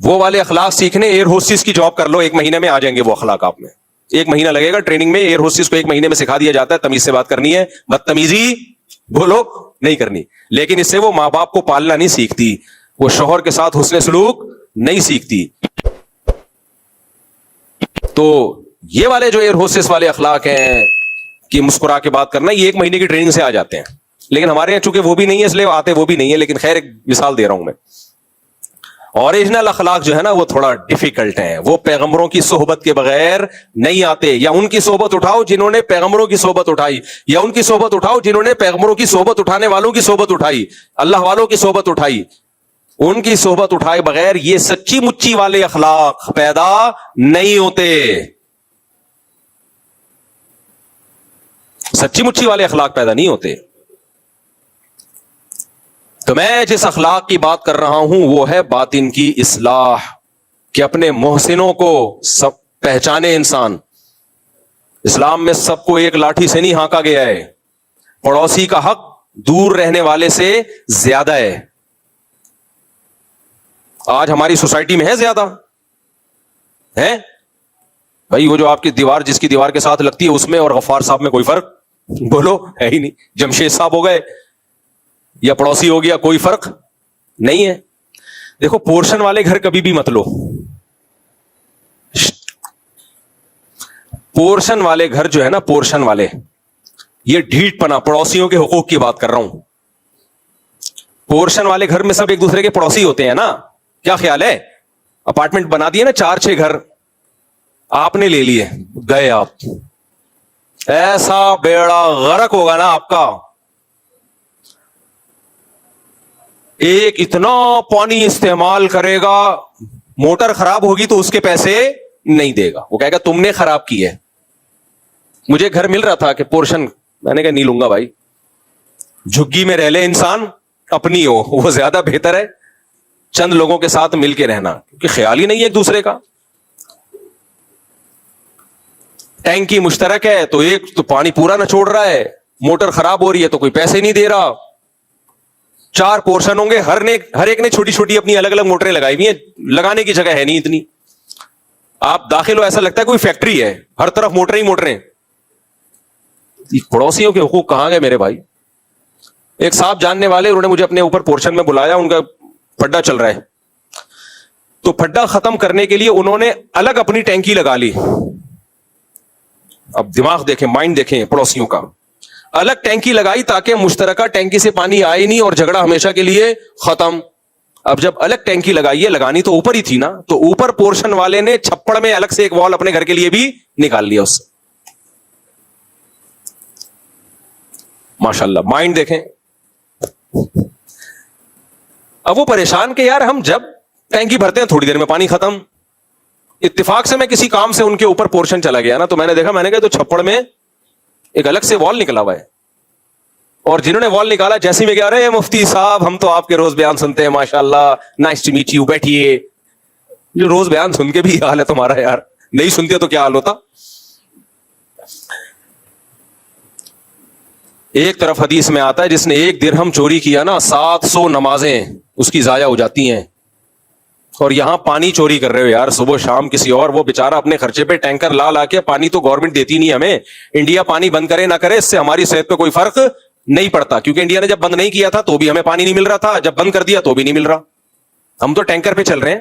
وہ والے اخلاق سیکھنے ایئر ہوسٹس کی جاب کر لو، 1 مہینے میں آ جائیں گے وہ اخلاق آپ میں. 1 مہینہ لگے گا ٹریننگ میں. ایئر ہوسٹس کو 1 مہینے میں سکھا دیا جاتا ہے تمیز سے بات کرنی ہے، بدتمیزی بولو نہیں کرنی. لیکن اس سے وہ ماں باپ کو پالنا نہیں سیکھتی، وہ شوہر کے ساتھ حسن سلوک نہیں سیکھتی. تو یہ والے جو ایئر ہوسٹس والے اخلاق ہیں کہ مسکرا کے بات کرنا، یہ 1 مہینے کی ٹریننگ سے آ جاتے ہیں. لیکن ہمارے یہاں چونکہ وہ بھی نہیں ہے اس لیے آتے وہ بھی نہیں ہے. لیکن خیر ایک مثال دے رہا ہوں میں. اوریجنل اخلاق جو ہے نا وہ تھوڑا ڈیفیکلٹ ہیں. وہ پیغمبروں کی صحبت کے بغیر نہیں آتے. یا ان کی صحبت اٹھاؤ جنہوں نے پیغمبروں کی صحبت اٹھائی، یا ان کی صحبت اٹھاؤ جنہوں نے پیغمبروں کی صحبت اٹھانے والوں کی صحبت اٹھائی، اللہ والوں کی صحبت اٹھائی. ان کی صحبت اٹھائے بغیر یہ سچی مچی والے اخلاق پیدا نہیں ہوتے. سچی مچی والے اخلاق پیدا نہیں ہوتے. تو میں جس اخلاق کی بات کر رہا ہوں وہ ہے باطن کی اصلاح، کہ اپنے محسنوں کو سب پہچانے انسان. اسلام میں سب کو ایک لاٹھی سے نہیں ہانکا گیا ہے. پڑوسی کا حق دور رہنے والے سے زیادہ ہے. آج ہماری سوسائٹی میں ہے زیادہ ہے بھائی. وہ جو آپ کی دیوار جس کی دیوار کے ساتھ لگتی ہے اس میں اور غفار صاحب میں کوئی فرق بولو ہے ہی نہیں. جمشید صاحب ہو گئے یا پڑوسی ہو گیا، کوئی فرق نہیں ہے. دیکھو پورشن والے گھر کبھی بھی مت لو. پورشن والے گھر جو ہے نا، پورشن والے، یہ ڈھیٹ پنا پڑوسیوں کے حقوق کی بات کر رہا ہوں. پورشن والے گھر میں سب ایک دوسرے کے پڑوسی ہوتے ہیں نا. کیا خیال ہے؟ اپارٹمنٹ بنا دیے نا 4-6 گھر آپ نے لے لیے، گئے آپ، ایسا بیڑا غرق ہوگا نا آپ کا. ایک اتنا پانی استعمال کرے گا، موٹر خراب ہوگی تو اس کے پیسے نہیں دے گا. وہ کہے گا تم نے خراب کی ہے. مجھے گھر مل رہا تھا کہ پورشن، میں نے کہا نہیں لوں گا بھائی. جھگی میں رہ لے انسان، اپنی ہو وہ زیادہ بہتر ہے. چند لوگوں کے ساتھ مل کے رہنا، کیونکہ خیال ہی نہیں ہے ایک دوسرے کا. ٹینکی مشترک ہے تو ایک تو پانی پورا نہ چھوڑ رہا ہے، موٹر خراب ہو رہی ہے تو کوئی پیسے نہیں دے رہا. 4 پورشن ہوں گے، ہر ایک نے چھوٹی چھوٹی اپنی الگ الگ موٹریں لگائی ہوئی ہیں. لگانے کی جگہ ہے نہیں اتنی. آپ داخل ہو ایسا لگتا ہے کوئی فیکٹری ہے، ہر طرف موٹریں ہی موٹریں. پڑوسیوں کے حقوق کہاں گئے میرے بھائی؟ ایک صاحب جاننے والے، انہوں نے مجھے اپنے اوپر پورشن میں بلایا. ان کا پھڈا چل رہا ہے تو پھڈا ختم کرنے کے لیے انہوں نے الگ اپنی ٹینکی لگا لی. اب دماغ دیکھیں، مائنڈ دیکھیں پڑوسیوں کا. الگ ٹینکی لگائی تاکہ مشترکہ ٹینکی سے پانی آئے نہیں اور جھگڑا ہمیشہ کے لیے ختم. اب جب الگ ٹینکی لگائی ہے، لگانی تو اوپر ہی تھی نا، تو اوپر پورشن والے نے چھپڑ میں الگ سے ایک وال اپنے گھر کے لیے بھی نکال لیا اس سے. ماشاءاللہ مائنڈ دیکھیں. اب وہ پریشان کہ یار ہم جب ٹینکی بھرتے ہیں تھوڑی دیر میں پانی ختم. اتفاق سے میں کسی کام سے ان کے اوپر پورشن چلا گیا نا، تو میں نے دیکھا، میں نے کہا تو چھپڑ میں ایک الگ سے وال نکلا ہوا ہے. اور جنہوں نے وال نکالا جیسے میں کہہ رہے ہیں مفتی صاحب ہم تو آپ کے روز بیان سنتے ہیں، ماشاءاللہ نائس ٹو میٹ یو، بیٹھیے. جو روز بیان سن کے بھی حال ہے تمہارا یار، نہیں سنتے تو کیا حال ہوتا. ایک طرف حدیث میں آتا ہے جس نے 1 درہم چوری کیا نا، 700 نمازیں اس کی ضائع ہو جاتی ہیں. اور یہاں پانی چوری کر رہے ہو یار صبح شام کسی اور. وہ بیچارہ اپنے خرچے پہ ٹینکر لا کے، پانی تو گورنمنٹ دیتی نہیں ہمیں. انڈیا پانی بند کرے نہ کرے اس سے ہماری صحت پہ کوئی فرق نہیں پڑتا، کیونکہ انڈیا نے جب بند نہیں کیا تھا تو بھی ہمیں پانی نہیں مل رہا تھا، جب بند کر دیا تو بھی نہیں مل رہا. ہم تو ٹینکر پہ چل رہے ہیں،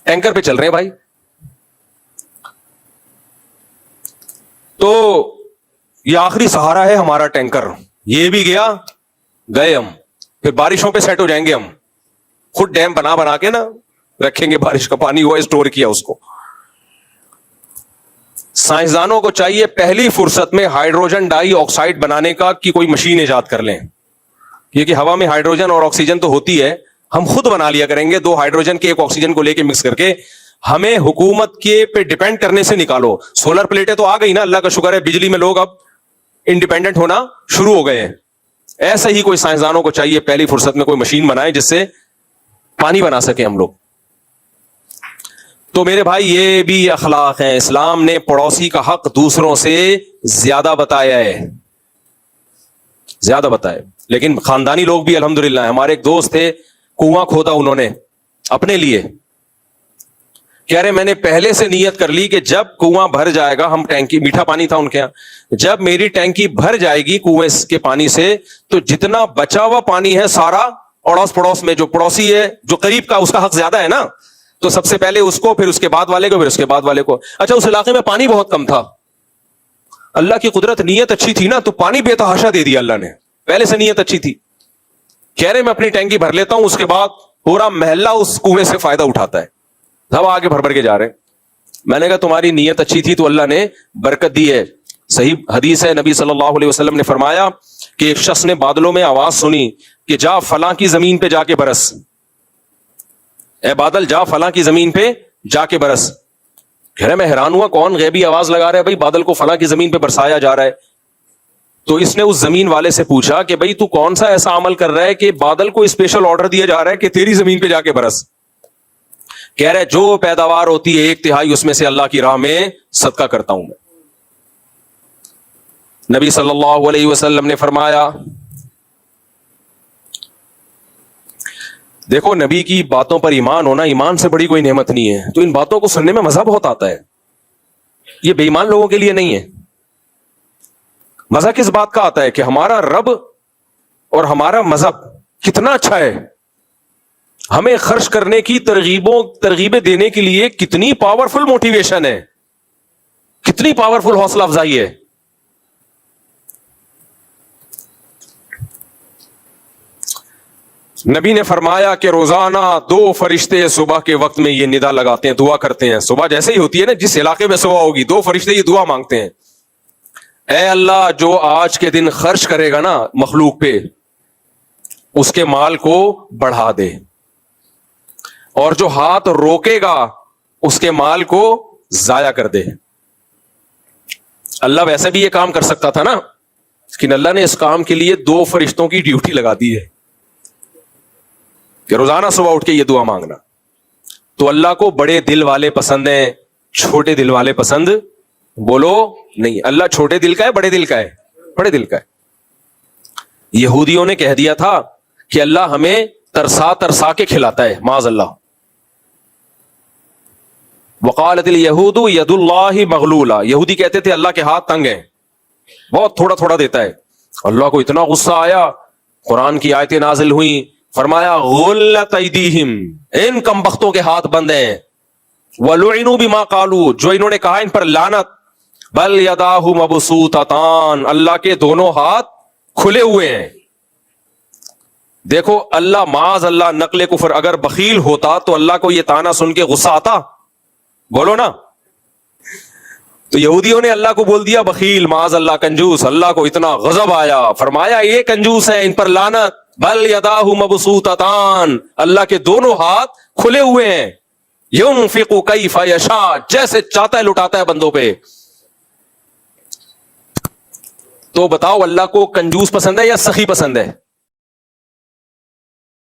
ٹینکر پہ چل رہے ہیں بھائی. تو یہ آخری سہارا ہے ہمارا ٹینکر. یہ بھی گیا، گئے ہم. پھر بارشوں پہ سیٹ ہو جائیں گے ہم، خود ڈیم بنا کے نا رکھیں گے، بارش کا پانی ہوا اسٹور کیا اس کو. سائنسدانوں کو چاہیے پہلی فرصت میں ہائیڈروجن ڈائی آکسائڈ بنانے کی کوئی مشین ایجاد کر لیں. کیونکہ ہوا میں ہائیڈروجن اور آکسیجن تو ہوتی ہے، ہم خود بنا لیا کریں گے 2 ہائیڈروجن کے 1 آکسیجن کو لے کے مکس کر کے. ہمیں حکومت کے پہ ڈیپینڈ کرنے سے نکالو. سولر پلیٹیں تو آ گئی نا، اللہ کا شکر ہے، بجلی میں لوگ اب انڈیپینڈنٹ ہونا شروع ہو گئے ہیں. ایسا ہی کوئی سائنسدانوں کو چاہیے پہلی فرصت میں کوئی مشین بنائے جس سے پانی بنا سکیں ہم لوگ. تو میرے بھائی یہ بھی اخلاق ہیں. اسلام نے پڑوسی کا حق دوسروں سے زیادہ بتایا ہے, زیادہ بتایا. لیکن خاندانی لوگ بھی الحمدللہ. ہمارے ایک دوست تھے, کنواں کھودا انہوں نے اپنے لیے. کہہ رہے میں نے پہلے سے نیت کر لی کہ جب کنواں بھر جائے گا, ہم ٹینکی, میٹھا پانی تھا ان کے یہاں, جب میری ٹینکی بھر جائے گی کنویں کے پانی سے, تو جتنا بچا ہوا پانی ہے سارا اڑوس پڑوس میں جو پڑوسی ہے, جو قریب کا, اس کا حق زیادہ ہے نا, تو سب سے پہلے اس کو, پھر اس کے بعد والے کو, پھر اس کے بعد والے کو. اچھا اس علاقے میں پانی بہت کم تھا, اللہ کی قدرت, نیت اچھی تھی نا, تو پانی بے تحاشا دے دیا اللہ نے, پہلے سے نیت اچھی تھی. کہہ رہے میں اپنی ٹینکی بھر لیتا ہوں, اس کے بعد پورا محلہ اس کنویں سے فائدہ اٹھاتا ہے, سب آگے بھر بھر کے جا رہے ہیں. میں نے کہا تمہاری نیت اچھی تھی تو اللہ نے برکت دی ہے. صحیح حدیث ہے, نبی صلی اللہ علیہ وسلم نے فرمایا کہ ایک شخص نے بادلوں میں آواز سنی کہ جا فلاں کی زمین پہ جا کے برس, اے بادل جا فلاں کی زمین پہ جا کے برس. کہہ رہے میں حیران ہوا, کون غیبی آواز لگا رہا ہے بھائی, بادل کو فلاں کی زمین پہ برسایا جا رہا ہے. تو اس نے اس زمین والے سے پوچھا کہ بھائی تو کون سا ایسا عمل کر رہا ہے کہ بادل کو اسپیشل آرڈر دیا جا رہا ہے کہ تیری زمین پہ جا کے برس. کہہ رہے جو پیداوار ہوتی ہے 1/3 اس میں سے اللہ کی راہ میں صدقہ کرتا ہوں میں. نبی صلی اللہ علیہ وسلم نے فرمایا, دیکھو نبی کی باتوں پر ایمان ہونا ایمان سے بڑی کوئی نعمت نہیں ہے. تو ان باتوں کو سننے میں مزہ بہت آتا ہے, یہ بے ایمان لوگوں کے لیے نہیں ہے. مزہ کس بات کا آتا ہے کہ ہمارا رب اور ہمارا مذہب کتنا اچھا ہے, ہمیں خرچ کرنے کی ترغیبیں دینے کے لیے کتنی پاورفل موٹیویشن ہے, کتنی پاورفل حوصلہ افزائی ہے. نبی نے فرمایا کہ روزانہ 2 فرشتے صبح کے وقت میں یہ ندا لگاتے ہیں, دعا کرتے ہیں. صبح جیسے ہی ہوتی ہے نا, جس علاقے میں صبح ہوگی, 2 فرشتے یہ دعا مانگتے ہیں, اے اللہ جو آج کے دن خرچ کرے گا نا مخلوق پہ, اس کے مال کو بڑھا دے, اور جو ہاتھ روکے گا اس کے مال کو ضائع کر دے. اللہ ویسے بھی یہ کام کر سکتا تھا نا, لیکن اللہ نے اس کام کے لیے 2 فرشتوں کی ڈیوٹی لگا دی ہے کہ روزانہ صبح اٹھ کے یہ دعا مانگنا. تو اللہ کو بڑے دل والے پسند ہیں, چھوٹے دل والے پسند بولو نہیں. اللہ چھوٹے دل کا ہے, بڑے دل کا ہے, بڑے دل کا ہے. یہودیوں نے کہہ دیا تھا کہ اللہ ہمیں ترسا ترسا کے کھلاتا ہے, معاذ اللہ. وقالت الیہود ید اللہ مغلولہ, یہودی کہتے تھے اللہ کے ہاتھ تنگ ہیں, بہت تھوڑا تھوڑا دیتا ہے. اللہ کو اتنا غصہ آیا, قرآن کی آیتیں نازل ہوئیں, فرمایا غلت ایدیہم, ان کم بختوں کے ہاتھ بند ہیں, وَلُعِنُوا بِمَا قَالُوا, جو انہوں نے کہا ان پر لعنت, بل یداہ مبسوطتان, اللہ کے دونوں ہاتھ کھلے ہوئے ہیں. دیکھو اللہ معاذ اللہ نقل کفر, اگر بخیل ہوتا تو اللہ کو یہ تانا سن کے غصہ آتا؟ بولو نا. تو یہودیوں نے اللہ کو بول دیا بخیل, معاذ اللہ کنجوس, اللہ کو اتنا غضب آیا, فرمایا یہ کنجوس ہے, ان پر لعنت, بل یداہ مبسوطتان, اللہ کے دونوں ہاتھ کھلے ہوئے ہیں, ينفق کیف یشاء, جیسے چاہتا ہے لٹاتا ہے بندوں پہ. تو بتاؤ اللہ کو کنجوس پسند ہے یا سخی پسند ہے؟